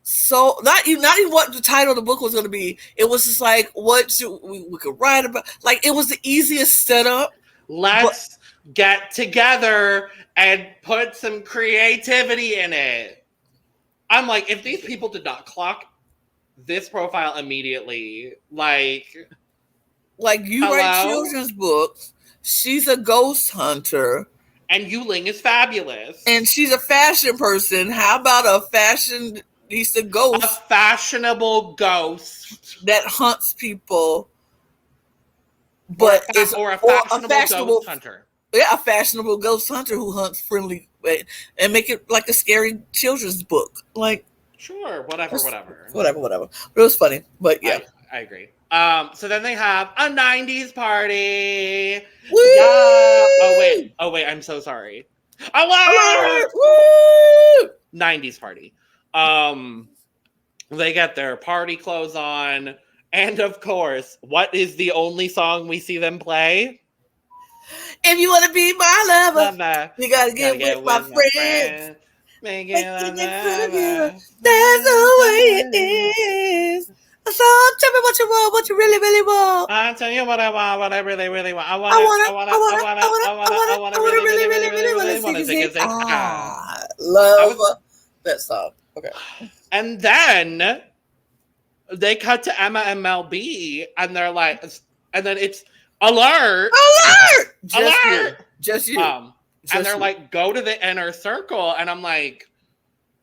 So not even what the title of the book was going to be. It was just like what we could write about. Like it was the easiest setup. Let's get together and put some creativity in it. I'm like, if these people did not clock this profile immediately, like you write children's books. She's a ghost hunter. And Yu Ling is fabulous. And she's a fashion person. How about a fashion? He's a ghost. A fashionable ghost. That hunts people. But or a fashionable ghost hunter. Yeah, a fashionable ghost hunter who hunts friendly and make it like a scary children's book. Like, sure, whatever. But it was funny. But yeah. I agree. So then they have a 90s party. Woo! Yeah. Oh wait, I'm so sorry. Woo! 90s party. They get their party clothes on, and of course, what is the only song we see them play? If you want to be my lover, you gotta get with my friends. Make it lover. That's the way it is. So tell me what you want, what you really, really want. I'll tell you what I want, what I really, really want. I want to really want to sing. Love that song. Okay. And then they cut to Emma and Mel B, and they're like, and then it's alert! Just you. And they're like, go to the inner circle. And I'm like,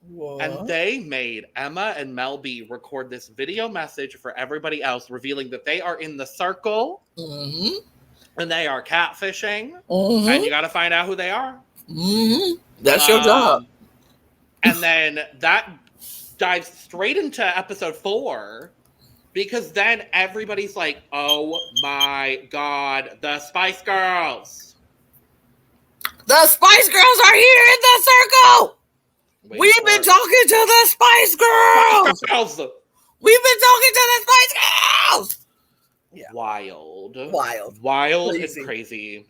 what? And they made Emma and Mel B record this video message for everybody else, revealing that they are in the circle and they are catfishing. And you got to find out who they are. That's your job. And then that dives straight into episode 4. Because then everybody's like, oh my God, the Spice Girls. The Spice Girls are here in the circle. We've been talking to the Spice Girls. We've been talking to the Spice Girls. Yeah. Wild Crazy. and crazy.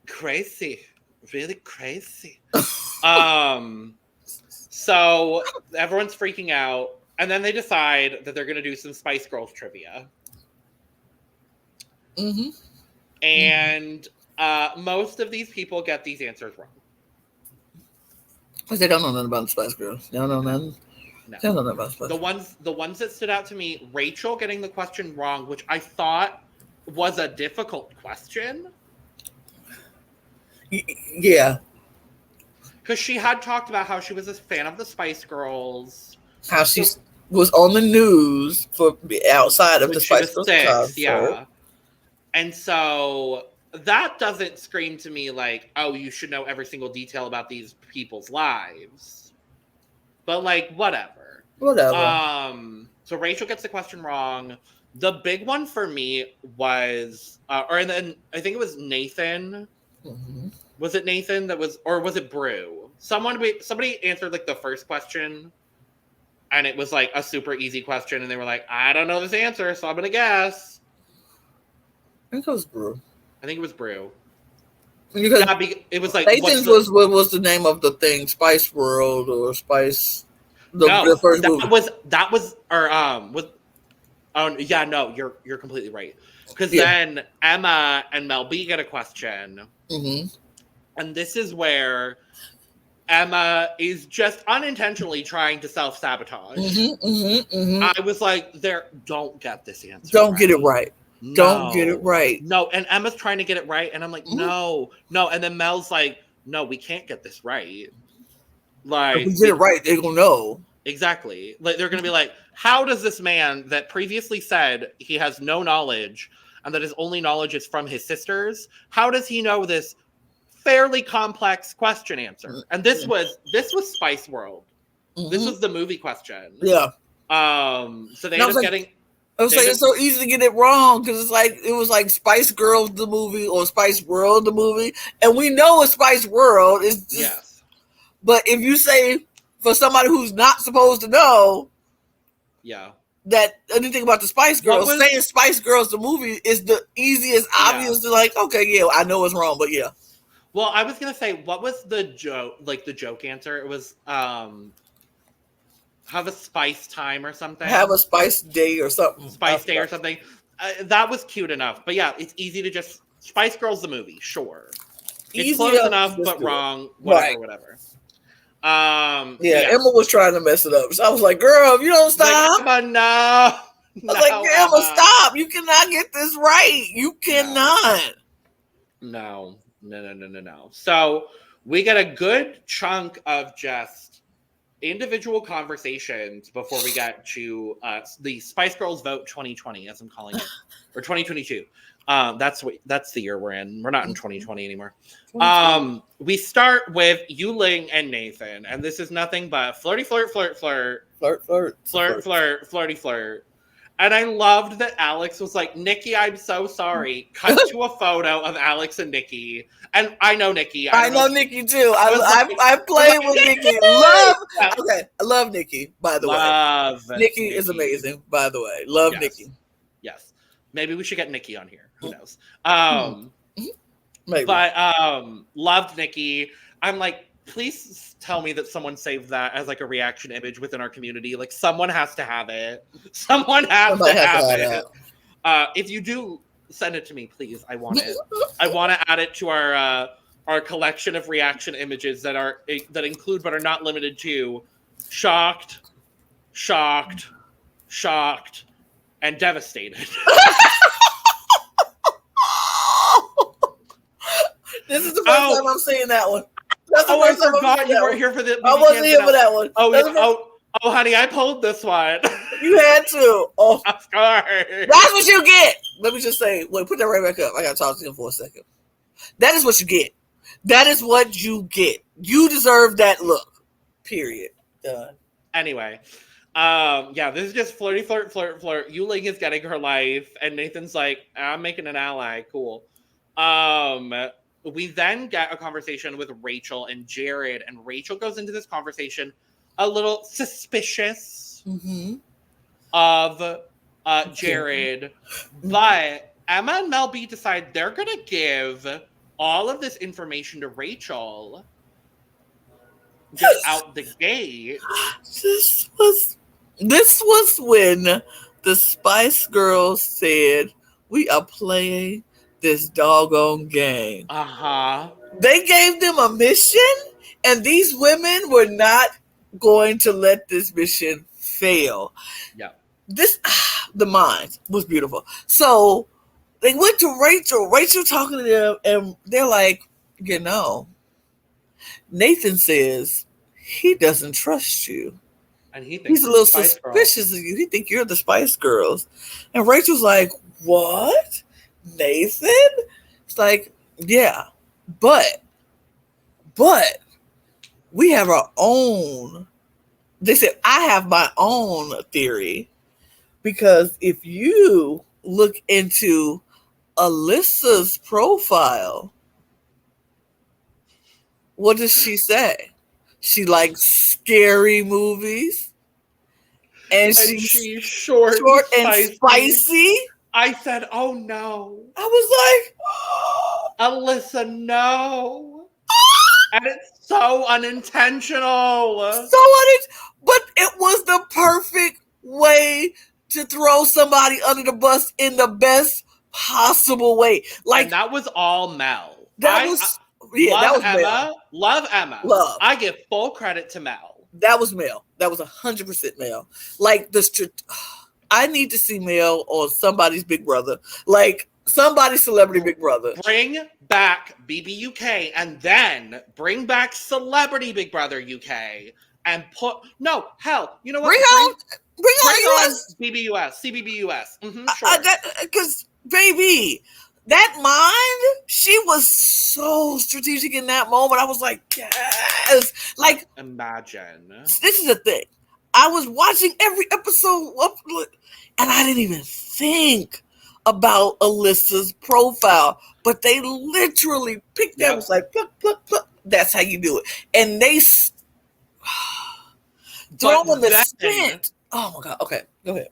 Crazy. Really crazy. So everyone's freaking out. And then they decide that they're going to do some Spice Girls trivia. And most of these people get these answers wrong. Because they don't know nothing about the Spice Girls. They don't know nothing. No. They don't know nothing about Spice Girls. The ones that stood out to me, Rachel getting the question wrong, which I thought was a difficult question. Yeah. Because she had talked about how she was a fan of the Spice Girls. How she was on the news for outside of the Spice Girls concert. Yeah. And so that doesn't scream to me like, oh, you should know every single detail about these people's lives. But like, whatever. So Rachel gets the question wrong. The big one for me was, and then I think it was Nathan. Was it Nathan that was, or was it Brew? Somebody answered like the first question. And it was like a super easy question. And they were like, I don't know this answer, so I'm going to guess. I think it was Brew. Because it was like... Nathan's what was the name of the thing? Spice World or Spice... The first movie. You're completely right. Because then Emma and Mel B get a question. And this is where... Emma is just unintentionally trying to self-sabotage. I was like, don't get this answer. Don't get it right. No. Don't get it right. No, and Emma's trying to get it right, and I'm like, no. And then Mel's like, no, we can't get this right. Like, if we get it right, they're gonna know. Exactly. Like, they're gonna be like, how does this man that previously said he has no knowledge and that his only knowledge is from his sisters, how does he know this fairly complex question answer? And this was Spice World. This was the movie question. Yeah. So they ended up getting... I was like, it's so easy to get it wrong because it was like Spice Girls the movie or Spice World the movie, and we know a Spice World is just. Yes. But if you say for somebody who's not supposed to know, that anything about the Spice Girls, saying Spice Girls the movie is the easiest, obvious to like. Okay, I know it's wrong, but yeah. Well, I was gonna say, what was the joke? Like the joke answer, it was have a spice time or something. Have a spice day or something. Spice day or something. That was cute enough. But yeah, it's easy to just... Spice Girls the movie, sure. It's close enough, but wrong. Whatever. Emma was trying to mess it up. So I was like, girl, if you don't stop. Like, Emma, no. I was like, Emma, stop. You cannot get this right. You cannot. No. So we get a good chunk of just individual conversations before we get to the Spice Girls Vote 2020, as I'm calling it, or 2022. That's the year we're in. We're not in 2020 anymore. We start with Yuling and Nathan, and this is nothing but flirty flirt, flirty flirt. And I loved that Alex was like, Nikki, I'm so sorry. Cut to a photo of Alex and Nikki. And I know Nikki. I know Nikki too. I played with Nikki. I love Nikki, by the way. Nikki is amazing, by the way. Love Nikki. Yes. Maybe we should get Nikki on here. Who knows? Maybe. But loved Nikki. I'm like, please tell me that someone saved that as like a reaction image within our community. Like someone has to have it. Someone has to have it. If you do, send it to me, please. I want it. I want to add it to our collection of reaction images that include but are not limited to shocked, shocked, shocked, and devastated. This is the first time I'm seeing that one. That's the I first time forgot you weren't here for the. I wasn't here for that one. Oh, yeah. Oh, honey, I pulled this one. You had to. Oh, of course. That's what you get. Let me just say, wait, put that right back up. I gotta talk to him for a second. That is what you get. That is what you get. You deserve that look. Period. Done. Anyway, yeah, this is just flirty, flirt. Yuling is getting her life, and Nathan's like, I'm making an ally. Cool. We then get a conversation with Rachel and Jared, and Rachel goes into this conversation a little suspicious of Jared, but Emma and Mel B decide they're gonna give all of this information to Rachel just out the gate. This was when the Spice Girls said, we are playing this doggone game. They gave them a mission, and these women were not going to let this mission fail. Yeah. The mind was beautiful. So they went to Rachel talking to them, and they're like, Nathan says he doesn't trust you. And he's a little suspicious of you. He think you're the Spice Girls. And Rachel's like, what? Nathan? It's like, yeah, but we have our own. They said, I have my own theory, because if you look into Alyssa's profile, what does she say? She likes scary movies, and she's short and spicy. I said, oh no. I was like, oh. Alyssa, no. And it's so unintentional. But it was the perfect way to throw somebody under the bus in the best possible way. Like, and that was all Mel. That was Emma. Mel. Love Emma. Love. I give full credit to Mel. That was Mel. That was 100% Mel. Like, I need to see Mel on somebody's Big Brother. Like, somebody's Celebrity Big Brother. Bring back BBUK, and then bring back Celebrity Big Brother UK, and you know what? Bring on BBUS, CBBUS. Sure. Because, baby, that mind, she was so strategic in that moment. I was like, yes. Like, imagine. This is the thing. I was watching every episode, and I didn't even think about Alyssa's profile, but they literally picked that. It was like, pluck, pluck, pluck. That's how you do it. And they throw in the scent. Oh my God. Okay, go ahead.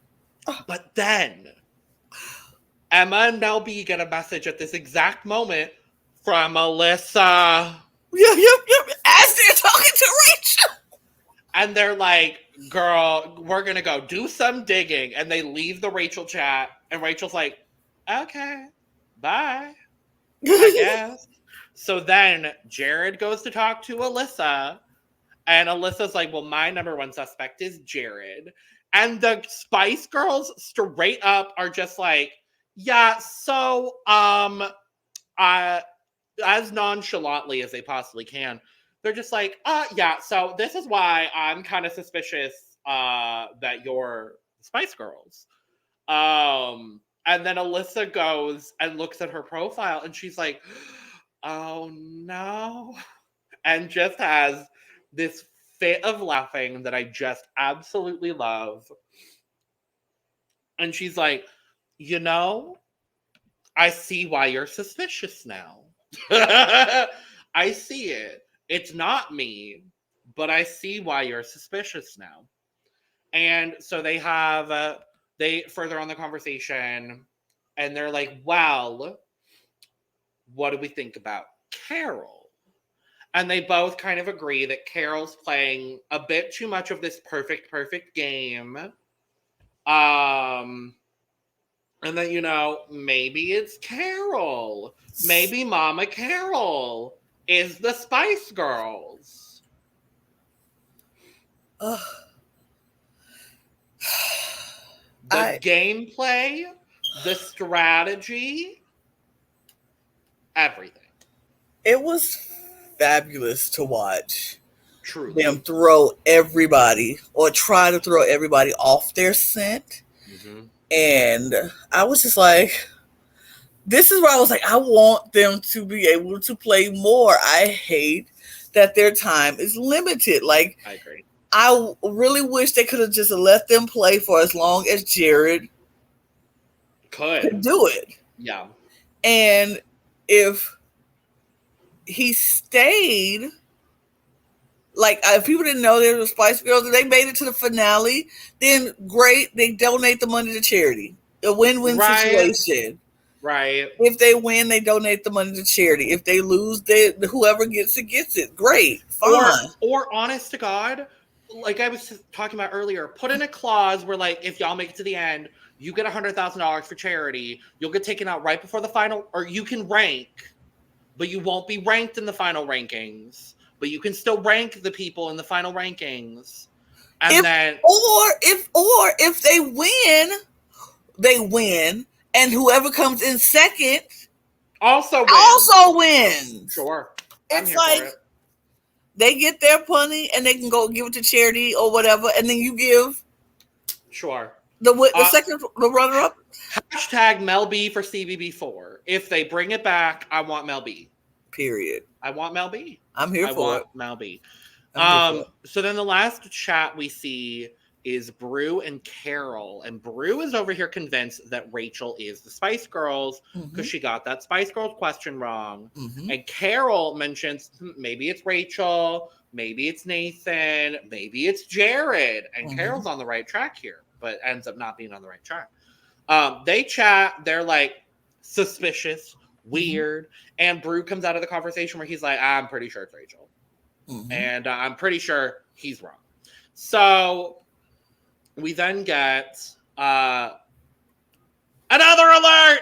But then Emma and Mel B get a message at this exact moment from Alyssa. Yep. As they're talking to Rachel. And they're like, girl, we're going to go do some digging. And they leave the Rachel chat. And Rachel's like, okay, bye, I guess. So then Jared goes to talk to Alyssa. And Alyssa's like, well, my number one suspect is Jared. And the Spice Girls straight up are just like, yeah, so as nonchalantly as they possibly can, they're just like, yeah, so this is why I'm kind of suspicious that you're Spice Girls. And then Alyssa goes and looks at her profile, and she's like, oh no. And just has this fit of laughing that I just absolutely love. And she's like, I see why you're suspicious now. I see it. It's not me, but I see why you're suspicious now. And so they further on the conversation, and they're like, well, what do we think about Carol? And they both kind of agree that Carol's playing a bit too much of this perfect game. And then, maybe it's Carol. Maybe Mama Carol is the Spice Girls. Uh, The gameplay, the strategy, everything. It was fabulous to watch Truly. them throw everybody or try to throw everybody off their scent. Mm-hmm. And I was just like, this is where I was like, I want them to be able to play more. I hate that their time is limited. Like, I agree. I really wish they could have just let them play for as long as Jared could do it. Yeah. And if he stayed, like, if people didn't know there were Spice Girls and they made it to the finale, then great, they donate the money to charity. A win-win situation. Right. If they win, they donate the money to charity. If they lose, whoever gets it. Great. Fine. Or honest to God, like I was talking about earlier, put in a clause where, like, if y'all make it to the end, you get $100,000 for charity. You'll get taken out right before the final, or you can rank, but you won't be ranked in the final rankings. But you can still rank the people in the final rankings. And if they win, and whoever comes in second also wins. Sure. It's like they get their money and they can go give it to charity or whatever, and then you give the second the runner up. Hashtag Mel B for CBB4. If they bring it back, I want Mel B. Period. I want Mel B. I'm here for it. Mel B. So then the last chat we see is Brew and Carol. And Brew is over here convinced that Rachel is the Spice Girls because she got that Spice Girls question wrong. And Carol mentions maybe it's Rachel, maybe it's Nathan, maybe it's Jared. And Carol's on the right track here, but ends up not being on the right track. They chat. They're like suspicious, weird. And Brew comes out of the conversation where he's like, I'm pretty sure it's Rachel. And I'm pretty sure he's wrong. So we then get another alert.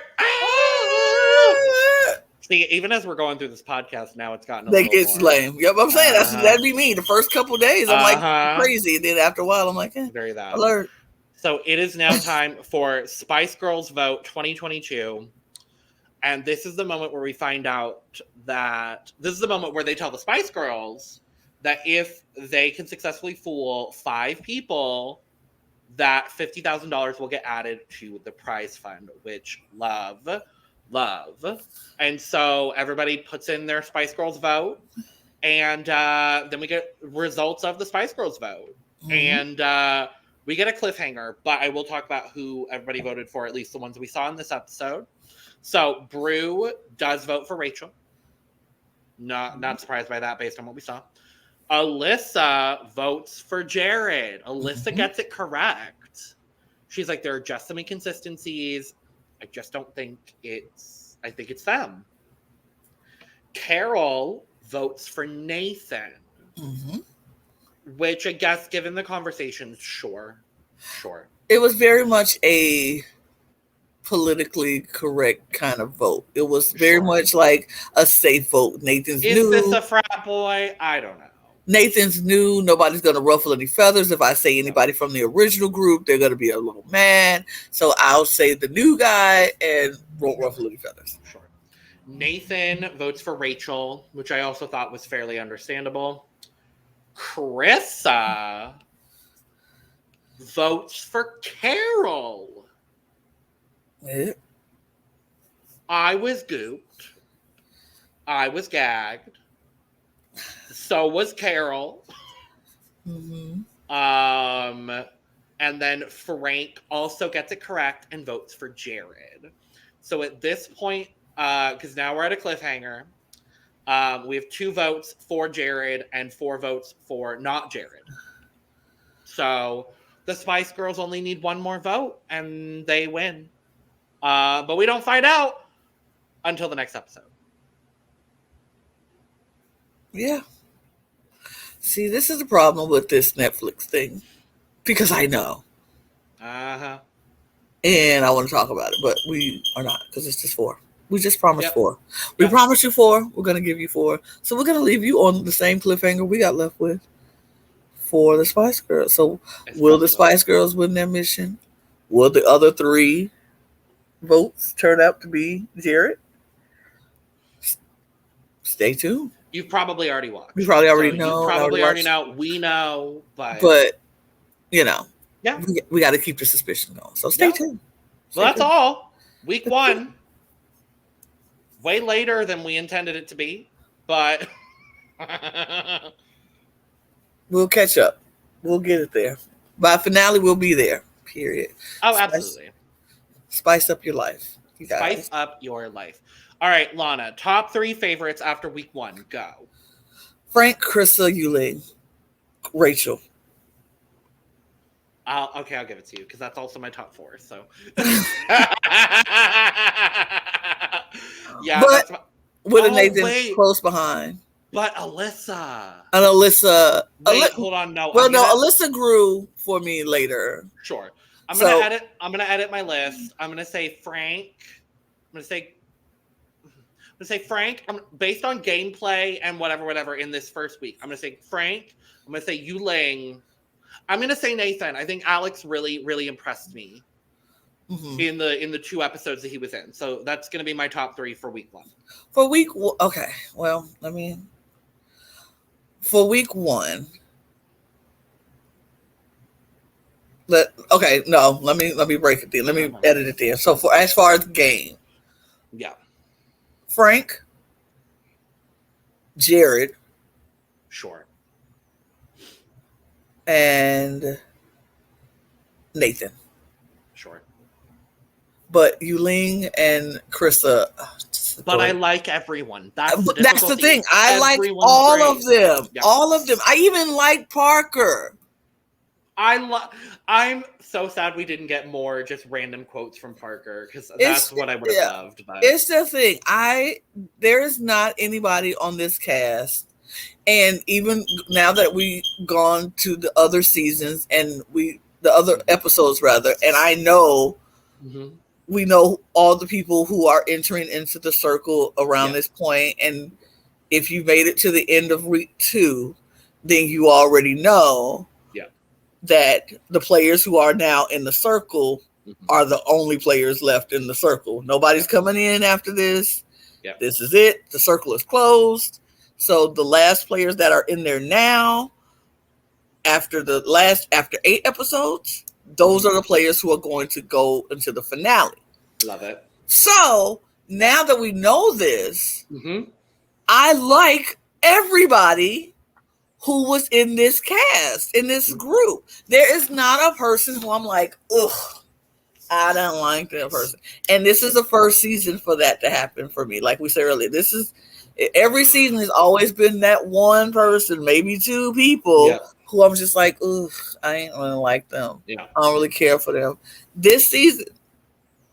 See, even as we're going through this podcast now, it's gotten it's lame. Yep, I'm saying that'd be me. The first couple of days, I'm like crazy. And then after a while, I'm like, very that alert. So it is now time for Spice Girls Vote 2022. And this is the moment where we find out that this is the moment where they tell the Spice Girls that if they can successfully fool 5 people, that $50,000 will get added to the prize fund, which love. And so everybody puts in their Spice Girls vote. And then we get results of the Spice Girls vote. And we get a cliffhanger, but I will talk about who everybody voted for, at least the ones we saw in this episode. So Brew does vote for Rachel. Not surprised by that based on what we saw. Alyssa votes for Jared. Alyssa gets it correct. She's like, there are just some inconsistencies. I just don't think I think it's them. Carol votes for Nathan. Which I guess, given the conversation, sure. It was very much a politically correct kind of vote. It was very much like a safe vote. Nathan's new. Is this a frat boy? I don't know. Nathan's new. Nobody's going to ruffle any feathers. If I say anybody from the original group, they're going to be a little mad. So I'll say the new guy and won't ruffle any feathers. Sure. Nathan votes for Rachel, which I also thought was fairly understandable. Carissa votes for Carol. I was gooped. I was gagged. So was Carol. And then Frank also gets it correct and votes for Jared. So at this point, because now we're at a cliffhanger, we have 2 votes for Jared and 4 votes for not Jared. So the Spice Girls only need 1 more vote and they win. But we don't find out until the next episode. Yeah. See, this is the problem with this Netflix thing. Because I know. And I want to talk about it, but we are not, because it's just 4. We just promised 4. We promised you 4. We're going to give you 4. So we're going to leave you on the same cliffhanger we got left with. for the Spice Girls. So, It's will the possible. Spice Girls win their mission? Will the other three votes turn out to be Jared? Stay tuned. You've probably already We watched. probably So already you know. I already probably already watched. know. We know, but But, you know, yeah. we got to keep the suspicion going. So, stay Yeah. tuned. Well, Stay that's tuned. all. Week 1. Way later than we intended it to be, but We'll catch up. We'll get it there. By finale, we'll be there. Period. oh, Spice, absolutely. spice up your life, you Spice guys. up your life. All right, Lana, top 3 favorites after week 1. Go. Frank, Krista, Yuling, Rachel. Okay, I'll give it to you because that's also my top 4. So, yeah, But that's my. with a Oh Nathan wait, close behind. but Alyssa. And Alyssa. Wait, hold on. No, Well, I'm no, gonna. Alyssa grew for me later. Sure, I'm gonna So edit. I'm gonna edit my list. I'm gonna say Frank. I'm gonna say Frank. Based on gameplay and whatever in this first week. I'm gonna say Frank. I'm gonna say Yuling. I'm gonna say Nathan. I think Alex really impressed me in the 2 episodes that he was in. So that's gonna be my top 3 for week 1. for okay. Well, for week 1. Let me break it then. Let me edit it there. So as far as game, yeah, Frank, Jared, sure, and Nathan. sure. But Yuling and Krista. But I like everyone. That's the thing. I like Everyone's all great. of them. Yeah. All of them. I even like Parker. I'm so sad we didn't get more just random quotes from Parker because that's what I would have loved. But it's the thing. There is not anybody on this cast, and even now that we've gone to the other seasons and the other episodes rather, and I know we know all the people who are entering into the circle around this point, and if you made it to the end of week 2, then you already know that the players who are now in the circle are the only players left in the circle. Nobody's coming in after this. This is it. The circle is closed. So the last players that are in there now, after 8 episodes, those are the players who are going to go into the finale. Love it. So now that we know this, I like everybody who was in this cast, in this group. There is not a person who I'm like, ugh, I don't like that person. And this is the first season for that to happen for me. Like we said earlier, every season has always been that one person, maybe 2 people who I'm just like, ugh, I ain't really like them. I don't really care for them. This season,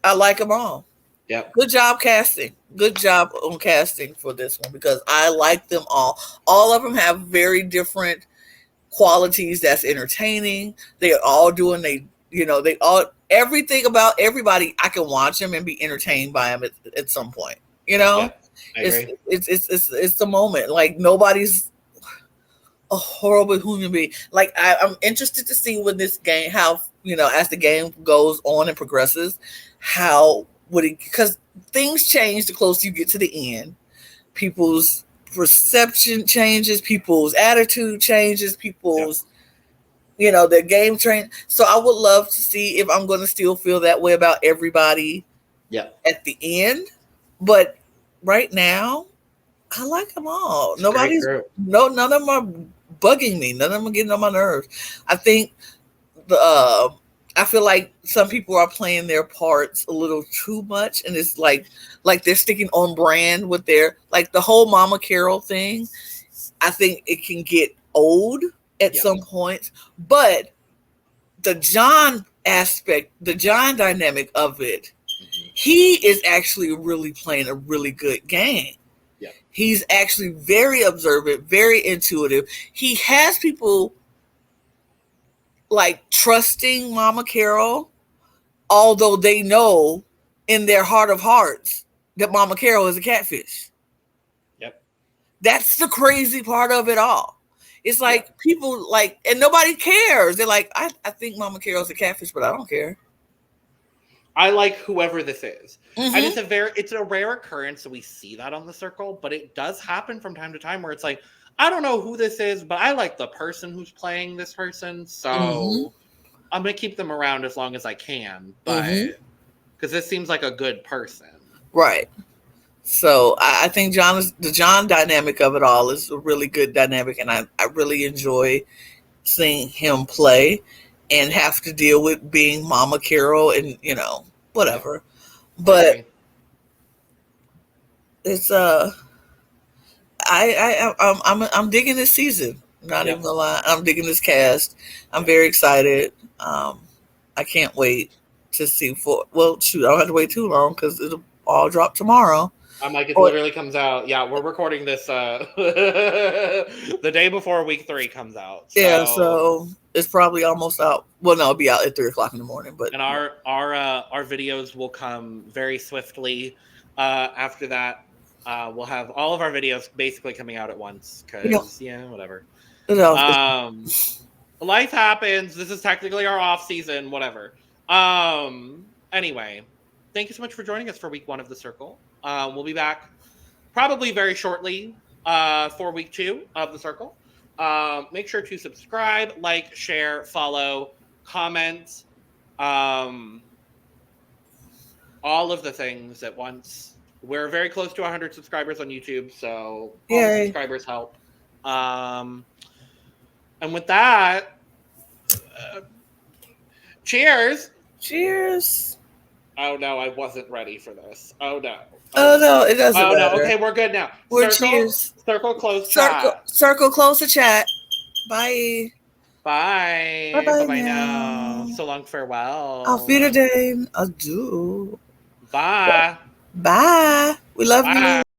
I like them all. Good job casting. Good job on casting for this one because I like them all. All of them have very different qualities that's entertaining. They are all doing everything about everybody. I can watch them and be entertained by them at some point. I agree. It's the moment. Like nobody's a horrible human being. Like I'm interested to see when this game, how as the game goes on and progresses, how would it, because things change the closer you get to the end. People's perception changes, people's attitude changes, people's their game train. So I would love to see if I'm going to still feel that way about everybody at the end. But right now, I like them all. None of them are bugging me. None of them are getting on my nerves. I think I feel like some people are playing their parts a little too much, and it's like they're sticking on brand with their, like the whole Mama Carol thing. I think it can get old at some point, but the John aspect, the John dynamic of it, he is actually really playing a really good game. He's actually very observant, very intuitive. He has people like trusting Mama Carol, although they know in their heart of hearts that Mama Carol is a catfish. That's the crazy part of it all. It's like people like, and nobody cares. They're like, I think Mama Carol's a catfish, but I don't care. I like whoever this is. Mm-hmm. And it's a rare occurrence that we see that on the circle, but it does happen from time to time where it's like, I don't know who this is, but I like the person who's playing this person, so I'm gonna keep them around as long as I can. But because this seems like a good person, right? So I think the John dynamic of it all is a really good dynamic, and I really enjoy seeing him play and have to deal with being Mama Carol and whatever. But it's I'm digging this season. Not even gonna lie, I'm digging this cast. I'm very excited. I can't wait to see well, shoot, I don't have to wait too long because it'll all drop tomorrow. I'm like, it literally comes out. Yeah, we're recording this the day before week 3 comes out. So. Yeah, so it's probably almost out. Well, no, it'll be out at 3:00 in the morning. But our videos will come very swiftly after that. We'll have all of our videos basically coming out at once because whatever. Life happens. This is technically our off season. Whatever. Anyway, thank you so much for joining us for week 1 of The Circle. We'll be back probably very shortly for week 2 of The Circle. Make sure to subscribe, like, share, follow, comment, all of the things at once. We're very close to 100 subscribers on YouTube, so all the subscribers help. And with that, cheers! Cheers! Oh no, I wasn't ready for this. Oh no. Oh no, it doesn't matter. No, okay, we're good now. Cheers. Circle close chat. Circle close the chat. Bye. Bye. Bye-bye now. So long, farewell. Auf Wiedersehen. Adieu. Bye. Bye. We love you.